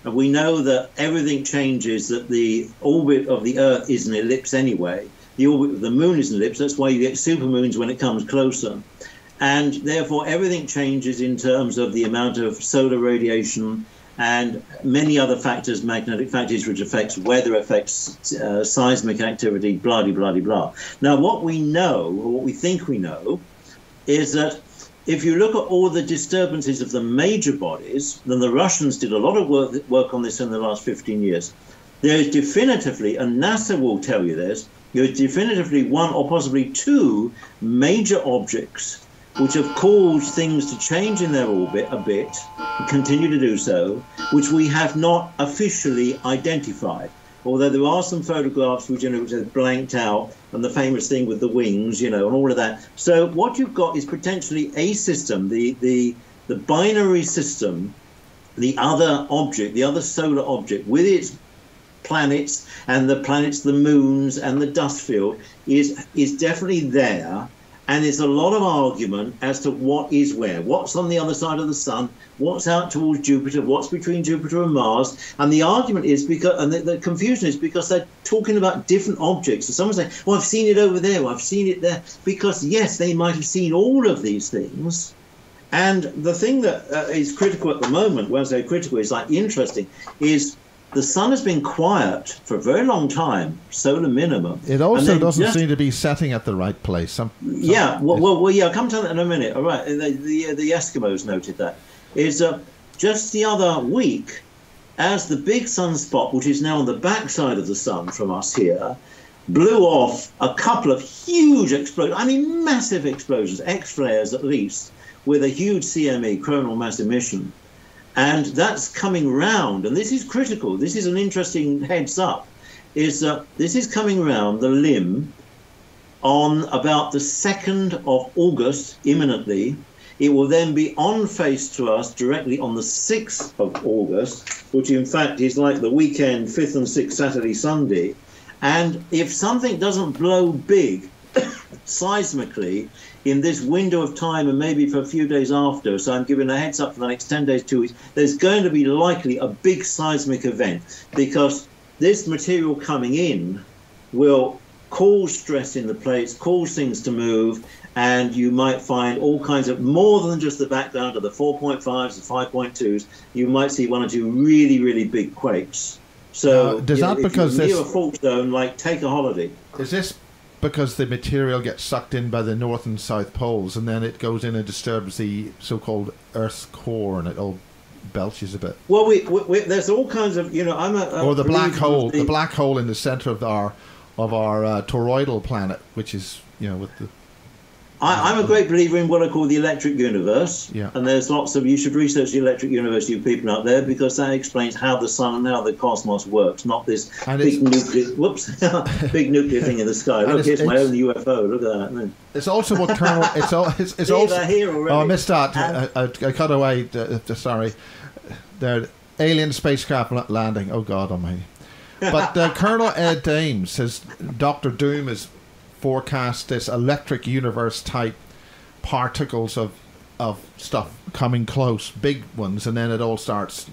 And we know that everything changes, that the orbit of the Earth is an ellipse anyway. The orbit of the moon is an ellipse. That's why you get supermoons when it comes closer. And therefore, everything changes in terms of the amount of solar radiation and many other factors, magnetic factors, which affects weather, affects seismic activity, blah, blah, blah, blah. Now, what we know, or what we think we know, is that if you look at all the disturbances of the major bodies, then the Russians did a lot of work on this in the last 15 years. There is definitively, and NASA will tell you this, there is definitively one or possibly two major objects which have caused things to change in their orbit a bit, and continue to do so, which we have not officially identified. Although there are some photographs which are blanked out, and the famous thing with the wings, and all of that. So what you've got is potentially a system, the binary system, the other object, the other solar object, with its planets and the moons and the dust field is definitely there. And there's a lot of argument as to what is where, what's on the other side of the sun, what's out towards Jupiter, what's between Jupiter and Mars. And the argument is because, and the confusion is because they're talking about different objects. So someone's saying, well, I've seen it over there, well, I've seen it there. Because, yes, they might have seen all of these things. And the thing that is critical at the moment, when I say critical, is like interesting, is the sun has been quiet for a very long time, solar minimum. It also doesn't seem to be setting at the right place. Yeah, I'll come to that in a minute. All right, the Eskimos noted that. Is just the other week, as the big sunspot, which is now on the backside of the sun from us here, blew off a couple of huge explosions, I mean massive explosions, X-flares at least, with a huge CME, coronal mass emission. And that's coming round, and this is critical, this is an interesting heads up, is that this is coming round the limb on about the 2nd of August, imminently. It will then be on face to us directly on the 6th of August, which in fact is like the weekend, 5th and 6th, Saturday, Sunday. And if something doesn't blow big, seismically, in this window of time and maybe for a few days after, so I'm giving a heads up for the next 10 days, 2 weeks, there's going to be likely a big seismic event because this material coming in will cause stress in the plates, cause things to move, and you might find all kinds of, more than just the background of the 4.5s, the 5.2s, you might see one or two really, really big quakes. So does that because if you're near a fault zone, like take a holiday. Is this because the material gets sucked in by the north and south poles, and then it goes in and disturbs the so-called Earth's core, and it all belches a bit? Well, there's all kinds of, or the black hole, the black hole in the center of our toroidal planet, which is with the. I'm a great believer in what I call the electric universe. Yeah. And there's lots of, you should research the electric universe, you people out there, because that explains how the sun and how the cosmos works, not this big nuclear, big nuclear thing in the sky. Look, here's my own UFO. Look at that. It's also what Colonel. It's also. Here already. Oh, I missed that. I cut away. Sorry. There, alien spacecraft landing. Oh God Almighty. But Colonel Ed Ames says Dr. Doom is forecast this electric universe type particles of stuff coming close, big ones, and then it all starts.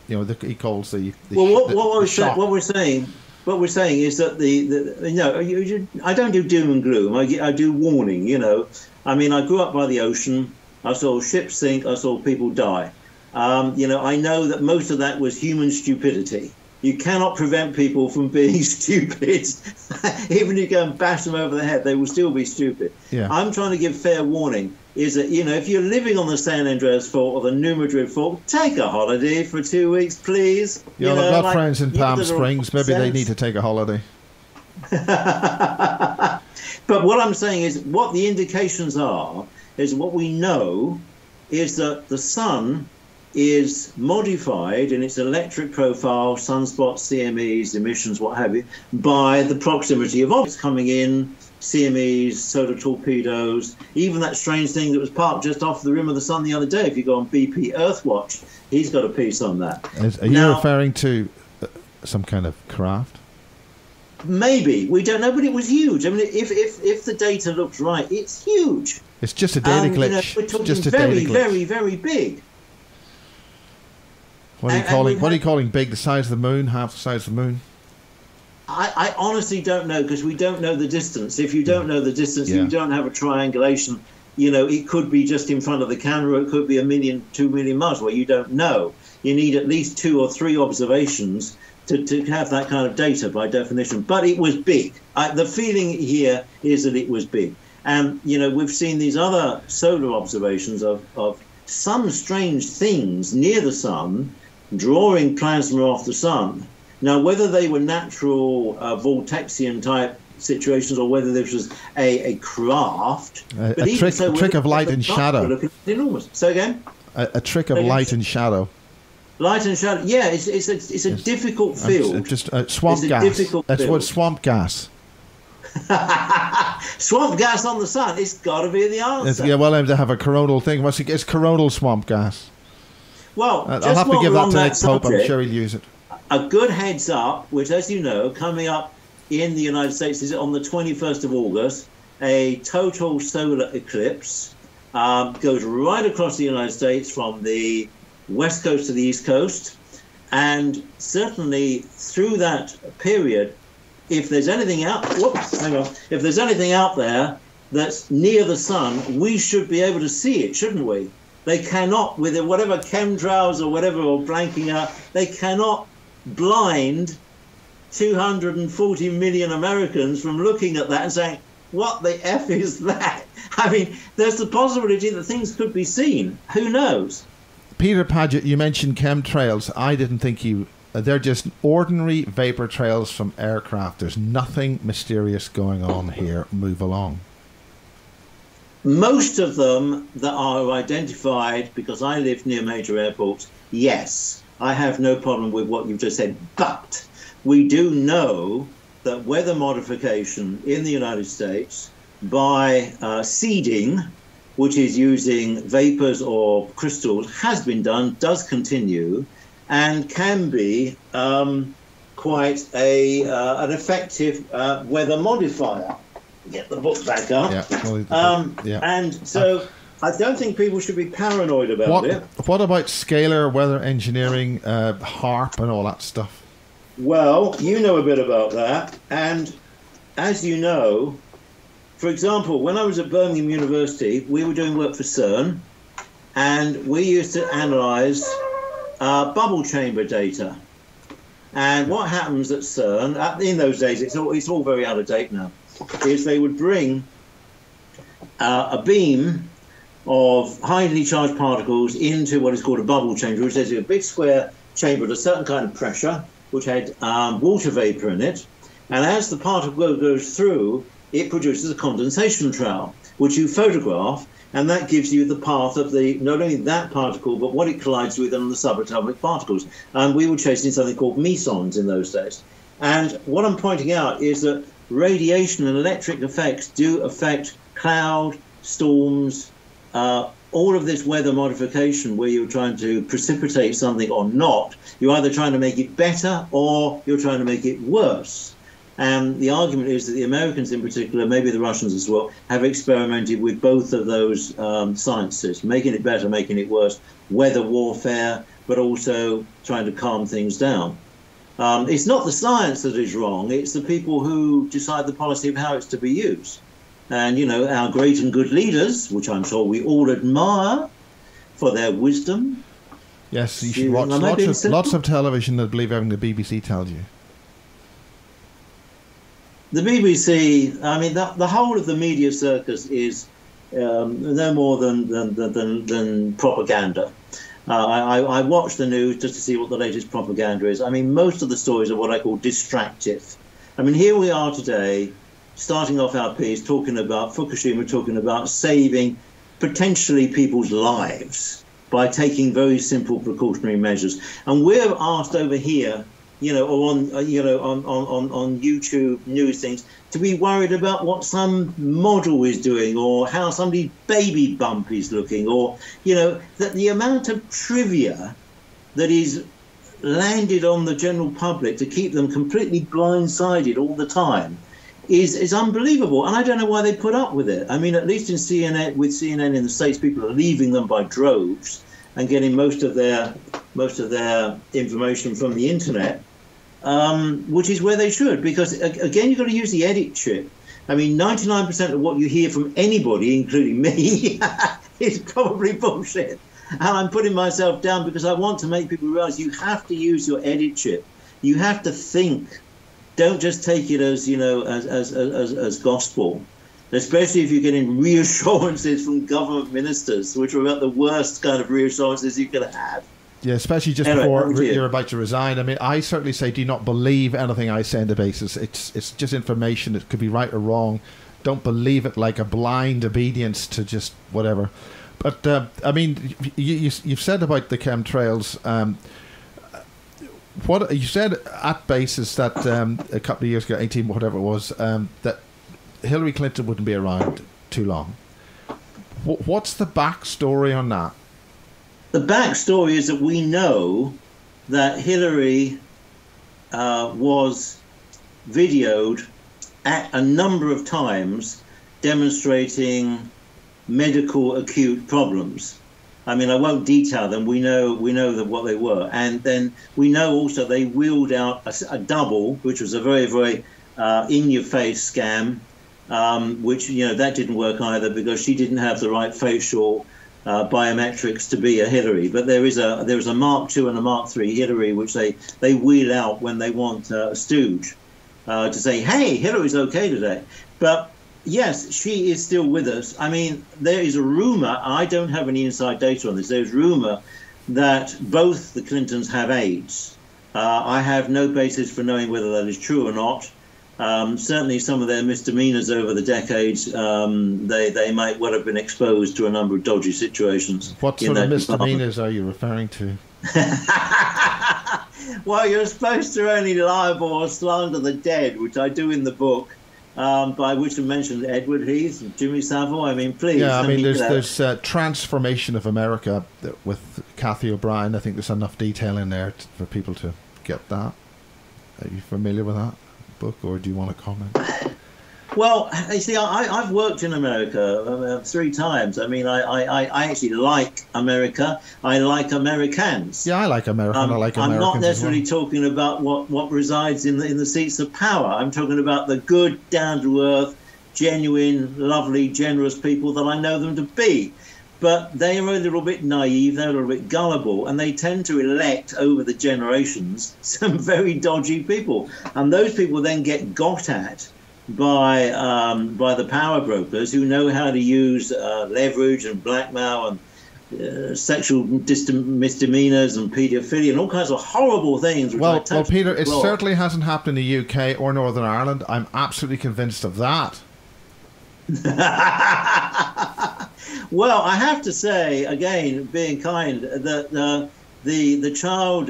He calls the. What we're saying is that I don't do doom and gloom. I do warning. I mean, I grew up by the ocean. I saw ships sink. I saw people die. I know that most of that was human stupidity. You cannot prevent people from being stupid. Even if you go and bash them over the head, they will still be stupid. Yeah. I'm trying to give fair warning, is that, if you're living on the San Andreas Fault or the New Madrid Fault, take a holiday for 2 weeks, please. I've got friends in Palm Springs. Maybe they need to take a holiday. But what I'm saying is, what the indications are, is what we know is that the sun is modified in its electric profile, sunspots, CMEs, emissions, what have you, by the proximity of objects coming in, CMEs, solar torpedoes, even that strange thing that was parked just off the rim of the sun the other day. If you go on BP Earthwatch, he's got a piece on that. Are you referring to some kind of craft? Maybe. We don't know, but it was huge. I mean, if the data looks right, it's huge. It's just a data glitch. We're talking very, very, very big. What are you calling big? The size of the moon? Half the size of the moon? I honestly don't know, because we don't know the distance. If you don't know the distance, you don't have a triangulation. It could be just in front of the camera. It could be 1 million, 2 million miles away. You don't know. You need at least 2 or 3 observations to have that kind of data by definition. But it was big. The feeling here is that it was big. And, we've seen these other solar observations of some strange things near the sun, drawing plasma off the sun. Now, whether they were natural vortexian type situations or whether this was a craft, a trick of light and shadow. Enormous. So again, a trick of light and shadow. Light and shadow. Yeah, it's a difficult field. Just swamp gas. That's what swamp gas. Swamp gas on the sun. It's got to be the answer. They have a coronal thing. It's coronal swamp gas. Well, I'll have to give that to Nick Pope. I'm sure he'll use it. A good heads up, which, as you know, coming up in the United States is on the 21st of August, a total solar eclipse goes right across the United States from the west coast to the east coast. And certainly through that period, if there's anything out there that's near the sun, we should be able to see it, shouldn't we? They cannot, with whatever chemtrails or whatever, or blanking out, they cannot blind 240 million Americans from looking at that and saying, what the F is that? I mean, there's the possibility that things could be seen. Who knows? Peter Paget, you mentioned chemtrails. I didn't think they're just ordinary vapor trails from aircraft. There's nothing mysterious going on here. Move along. Most of them that are identified, because I live near major airports, yes, I have no problem with what you've just said. But we do know that weather modification in the United States by seeding, which is using vapors or crystals, has been done, does continue, and can be quite an effective weather modifier. Get the book back up. And so I don't think people should be paranoid about it. What about scalar weather engineering, HARP and all that stuff? Well, you know a bit about that. And as you know, for example, when I was at Birmingham University, we were doing work for CERN, and we used to analyze bubble chamber data. And what happens at CERN, in those days, it's all very out of date now, is they would bring a beam of highly charged particles into what is called a bubble chamber, which is a big square chamber at a certain kind of pressure, which had water vapor in it. And as the particle goes through, it produces a condensation trail, which you photograph, and that gives you the path of not only that particle, but what it collides with and the subatomic particles. And we were chasing something called mesons in those days. And what I'm pointing out is that radiation and electric effects do affect cloud, storms, all of this weather modification where you're trying to precipitate something or not. You're either trying to make it better or you're trying to make it worse. And the argument is that the Americans in particular, maybe the Russians as well, have experimented with both of those sciences, making it better, making it worse, weather warfare, but also trying to calm things down. It's not the science that is wrong, it's the people who decide the policy of how it's to be used. And, you know, our great and good leaders, which I'm sure we all admire for their wisdom. Yes, you should watch lots of television that believe everything the BBC tells you. The BBC, I mean, the whole of the media circus is no more than propaganda. I watch the news just to see what the latest propaganda is. I mean, most of the stories are what I call distractive. I mean, here we are today, starting off our piece, talking about Fukushima, talking about saving potentially people's lives by taking very simple precautionary measures. And we're asked over here, you know, or on YouTube news things, to be worried about what some model is doing or how somebody's baby bump is looking, or, you know, that the amount of trivia that is landed on the general public to keep them completely blindsided all the time is unbelievable. And I don't know why they put up with it. I mean, at least in CNN, with CNN in the States, people are leaving them by droves. and getting most of their information from the internet, which is where they should. Because again, you've got to use the edit chip. I mean, 99% of what you hear from anybody, including me, is probably bullshit. And I'm putting myself down because I want to make people realize you have to use your edit chip. You have to think. Don't just take it as, you know, as gospel. Especially if you're getting reassurances from government ministers, which are about the worst kind of reassurances you could have. Yeah, especially just before you're about to resign. I mean, I certainly say do not believe anything I say on the basis. It's just information. It could be right or wrong. Don't believe it like a blind obedience to just whatever. But, I mean, you've said about the chemtrails. What you said at basis that a couple of years ago, 18, whatever it was, that Hillary Clinton wouldn't be around too long. What's the backstory on that? The backstory is that we know that Hillary was videoed at a number of times demonstrating medical acute problems. I mean, I won't detail them. We know that what they were, and then we know also they wheeled out a double, which was a very, very in-your-face scam. Which, you know, that didn't work either because she didn't have the right facial biometrics to be a Hillary. But there is a Mark II and a Mark III Hillary, which they wheel out when they want a stooge to say, hey, Hillary's okay today. But yes, she is still with us. I mean, there is a rumor, I don't have any inside data on this, there's rumor that both the Clintons have AIDS. I have no basis for knowing whether that is true or not. Certainly some of their misdemeanors over the decades, they might well have been exposed to a number of dodgy situations. What sort of misdemeanors are you referring to? Well, you're supposed to only libel or slander the dead, which I do in the book, by which I mentioned Edward Heath, Jimmy Savile. I mean, please. Yeah, I mean, there's Transformation of America with Cathy O'Brien. I think there's enough detail in there for people to get that. Are you familiar with that book, or do you want to comment? Well, you see, I've worked in America 3 times. I mean, I actually like America. I like Americans. Yeah, I like America. I like Americans. I'm not necessarily talking about what resides in the seats of power. I'm talking about the good, down-to-earth, genuine, lovely, generous people that I know them to be. But they are a little bit naive, they're a little bit gullible, and they tend to elect over the generations some very dodgy people. And those people then get got at by the power brokers who know how to use leverage and blackmail and sexual misdemeanors and paedophilia and all kinds of horrible things. Well, Peter, it certainly hasn't happened in the UK or Northern Ireland. I'm absolutely convinced of that. Well, I have to say, again, being kind, that the child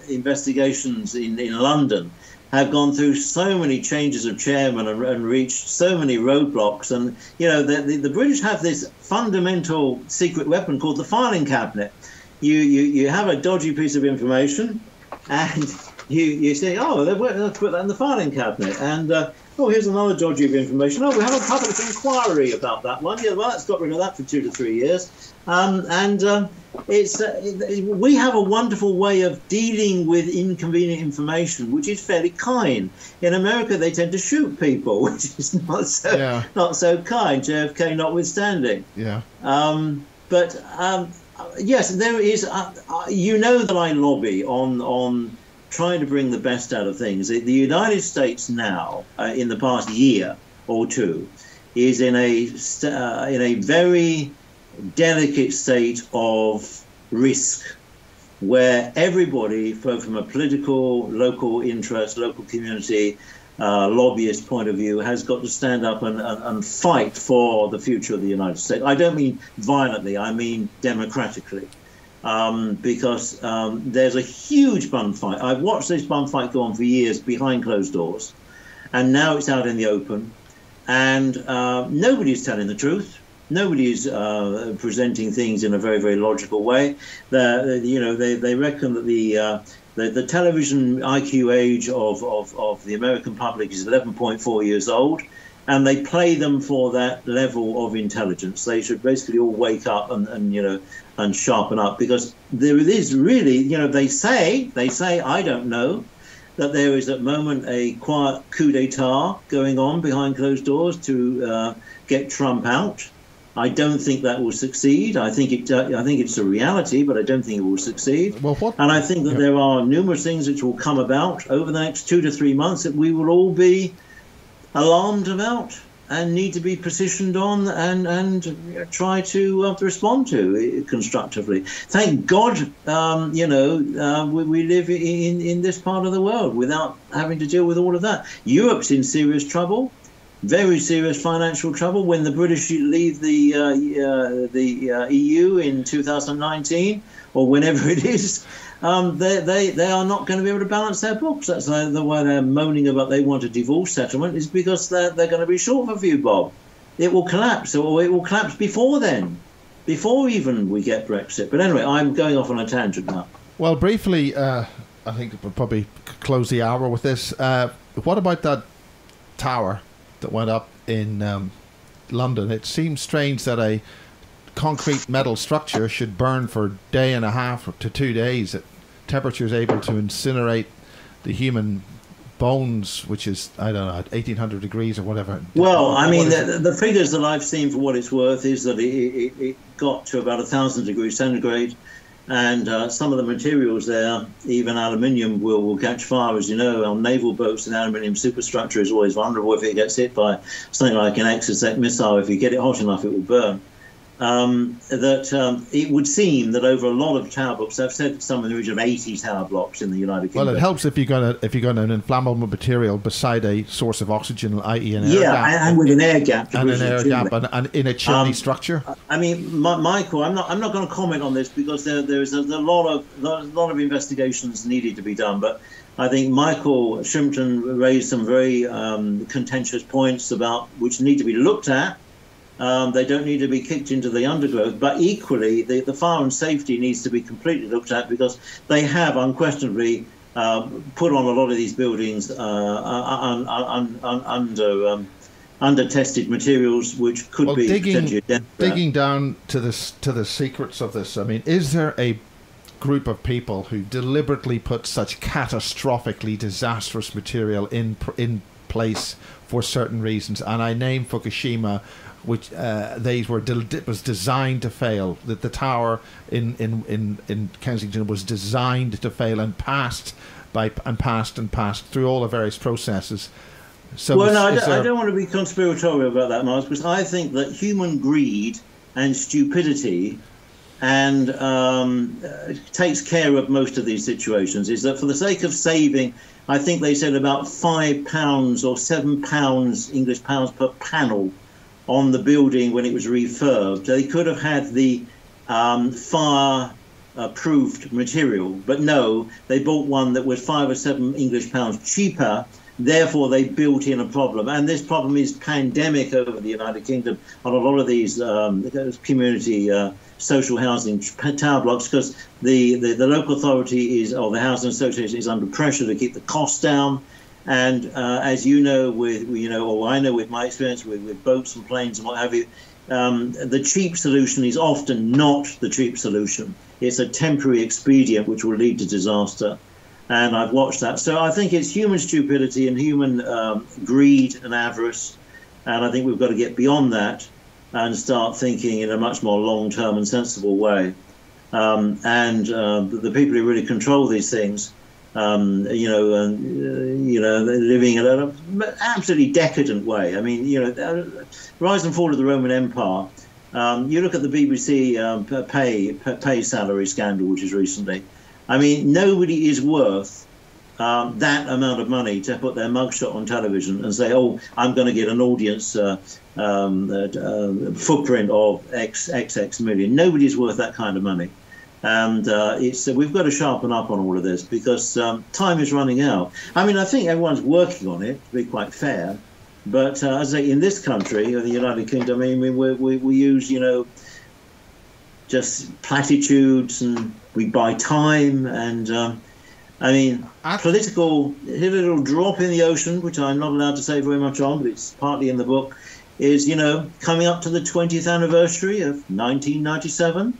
investigations in London have gone through so many changes of chairman and reached so many roadblocks. And, you know, the British have this fundamental secret weapon called the filing cabinet. You have a dodgy piece of information and you say, oh, let's put that in the filing cabinet. And, oh, here's another dodgy of information. Oh, we have a public inquiry about that one. Yeah, well, let's got rid of that for 2 to 3 years. We have a wonderful way of dealing with inconvenient information, which is fairly kind. In America, they tend to shoot people, which is not so kind. JFK notwithstanding. Yeah. Yes, there is. You know that I lobby on trying to bring the best out of things. The United States now, in the past year or two, is in a very delicate state of risk, where everybody, from a political, local interest, local community, lobbyist point of view, has got to stand up and fight for the future of the United States. I don't mean violently, I mean democratically. Because there's a huge bun fight. I've watched this bun fight go on for years behind closed doors, and now it's out in the open, and nobody's telling the truth. Nobody's presenting things in a very, very logical way. They reckon that the television IQ age of the American public is 11.4 years old, and they play them for that level of intelligence. They should basically all wake up and sharpen up, because there is really, they say, I don't know, that there is at the moment a quiet coup d'etat going on behind closed doors to get Trump out. I don't think that will succeed. I think it's a reality, but I don't think it will succeed. And I think that there are numerous things which will come about over the next 2 to 3 months that we will all be alarmed about and need to be positioned on and try to respond to constructively. Thank God, we live in this part of the world without having to deal with all of that. Europe's in serious trouble. Very serious financial trouble. When the British leave the EU in 2019 or whenever it is, they are not going to be able to balance their books. That's the way they're moaning about they want a divorce settlement, is because they're going to be short for a few bob. It will collapse, or it will collapse before then, before even we get Brexit. But anyway, I'm going off on a tangent now. Well, briefly, I think we'll probably close the hour with this. What about that tower that went up in London? It seems strange that a concrete metal structure should burn for a day and a half to 2 days at temperatures able to incinerate the human bones, which is, I don't know, 1800 degrees or whatever. Well, I mean, the figures that I've seen, for what it's worth, is that it got to about 1,000 degrees centigrade, and some of the materials there, even aluminium, will catch fire. As you know, on naval boats, an aluminium superstructure is always vulnerable if it gets hit by something like an Exocet missile. If you get it hot enough, it will burn. It would seem that over a lot of tower blocks, I've said some in the region of 80 tower blocks in the United Kingdom. Well, it helps if you got an inflammable material beside a source of oxygen, i.e. an air gap. Yeah, and with an air gap. And an air gap, and in a chimney structure. I mean, Michael, I'm not going to comment on this because there's a lot of investigations needed to be done, but I think Michael Shrimpton raised some very contentious points about which need to be looked at. They don't need to be kicked into the undergrowth, but equally the fire and safety needs to be completely looked at, because they have unquestionably put on a lot of these buildings under tested materials, which could be digging down to the secrets of this. I mean, is there a group of people who deliberately put such catastrophically disastrous material in place for certain reasons? And I name Fukushima, which was designed to fail. That the tower in Kensington was designed to fail and passed through all the various processes. So I don't want to be conspiratorial about that, Miles, because I think that human greed and stupidity and takes care of most of these situations. Is that for the sake of saving, I think they said about £5 or £7 English pounds per panel on the building when it was refurbed. They could have had the fire-proofed material, but no, they bought one that was 5 or 7 English pounds cheaper. Therefore, they built in a problem, and this problem is pandemic over the United Kingdom on a lot of these community social housing tower blocks, because the local authority or the housing association is under pressure to keep the costs down. And as you know, or I know with my experience with boats and planes and what have you, the cheap solution is often not the cheap solution. It's a temporary expedient which will lead to disaster. And I've watched that. So I think it's human stupidity and human greed and avarice. And I think we've got to get beyond that and start thinking in a much more long-term and sensible way. The people who really control these things, they're living in an absolutely decadent way. I mean, rise and fall of the Roman Empire. You look at the BBC pay salary scandal, which is recently. I mean, nobody is worth that amount of money to put their mugshot on television and say, "Oh, I'm going to get an audience footprint of X million." Nobody's worth that kind of money. And we've got to sharpen up on all of this, because time is running out. I mean, I think everyone's working on it, to be quite fair. But as I say, in this country, or the United Kingdom, I mean, we use, just platitudes, and we buy time, and I mean, political drop in the ocean, which I'm not allowed to say very much on, but it's partly in the book, is, coming up to the 20th anniversary of 1997.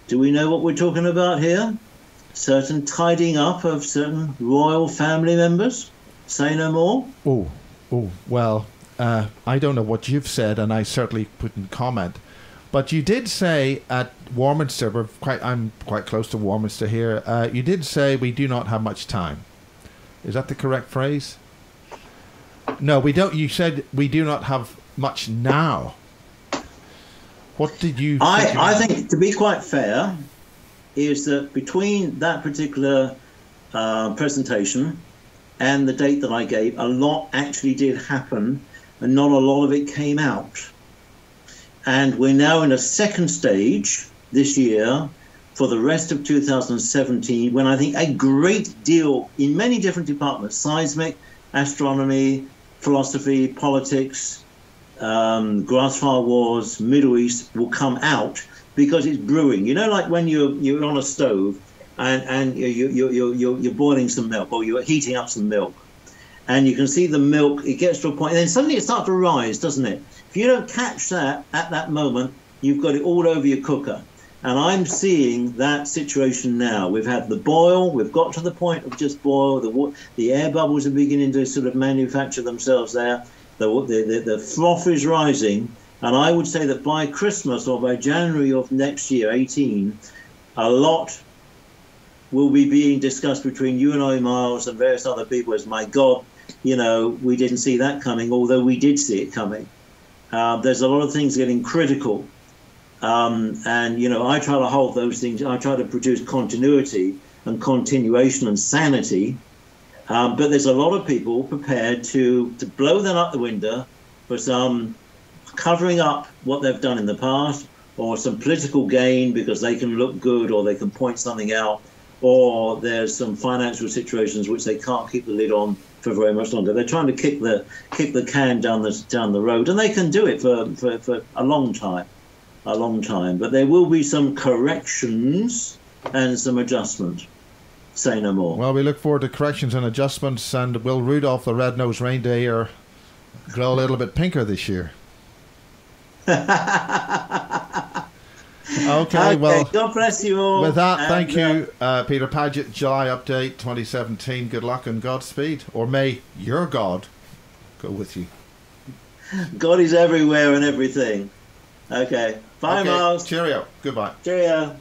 Do we know what we're talking about here? Certain tidying up of certain royal family members? Say no more? Well, I don't know what you've said, and I certainly couldn't comment. But you did say at Warminster, I'm quite close to Warminster here, you did say we do not have much time. Is that the correct phrase? No, we don't. You said we do not have much now. What did you... I think, to be quite fair, is that between that particular presentation and the date that I gave, a lot actually did happen, and not a lot of it came out. And we're now in a second stage this year for the rest of 2017, when I think a great deal in many different departments, seismic, astronomy, philosophy, politics, grassfire wars, Middle East, will come out because it's brewing. Like when you're on a stove and you're boiling some milk, or you're heating up some milk, and you can see the milk, it gets to a point, and then suddenly it starts to rise, doesn't it? If you don't catch that at that moment, you've got it all over your cooker. And I'm seeing that situation now. We've had the boil, we've got to the point of just boil, the air bubbles are beginning to sort of manufacture themselves there, the froth is rising, and I would say that by Christmas or by January of next year, 18, a lot will be being discussed between you and I, Miles, and various other people as, my God, we didn't see that coming, although we did see it coming. There's a lot of things getting critical. And, I try to hold those things. I try to produce continuity and continuation and sanity. But there's a lot of people prepared to blow them up the window for some covering up what they've done in the past, or some political gain because they can look good, or they can point something out, or there's some financial situations which they can't keep the lid on for very much longer. They're trying to kick the can down the road, and they can do it for a long time. But there will be some corrections and some adjustment. Say no more. Well, we look forward to corrections and adjustments, and will Rudolph the Red-Nosed Reindeer grow a little bit pinker this year? Okay, well, God bless you all. With that, thank you, Peter Paget, July update 2017. Good luck and Godspeed, or may your God go with you. God is everywhere and everything. Okay, bye, Miles. Cheerio. Goodbye. Cheerio.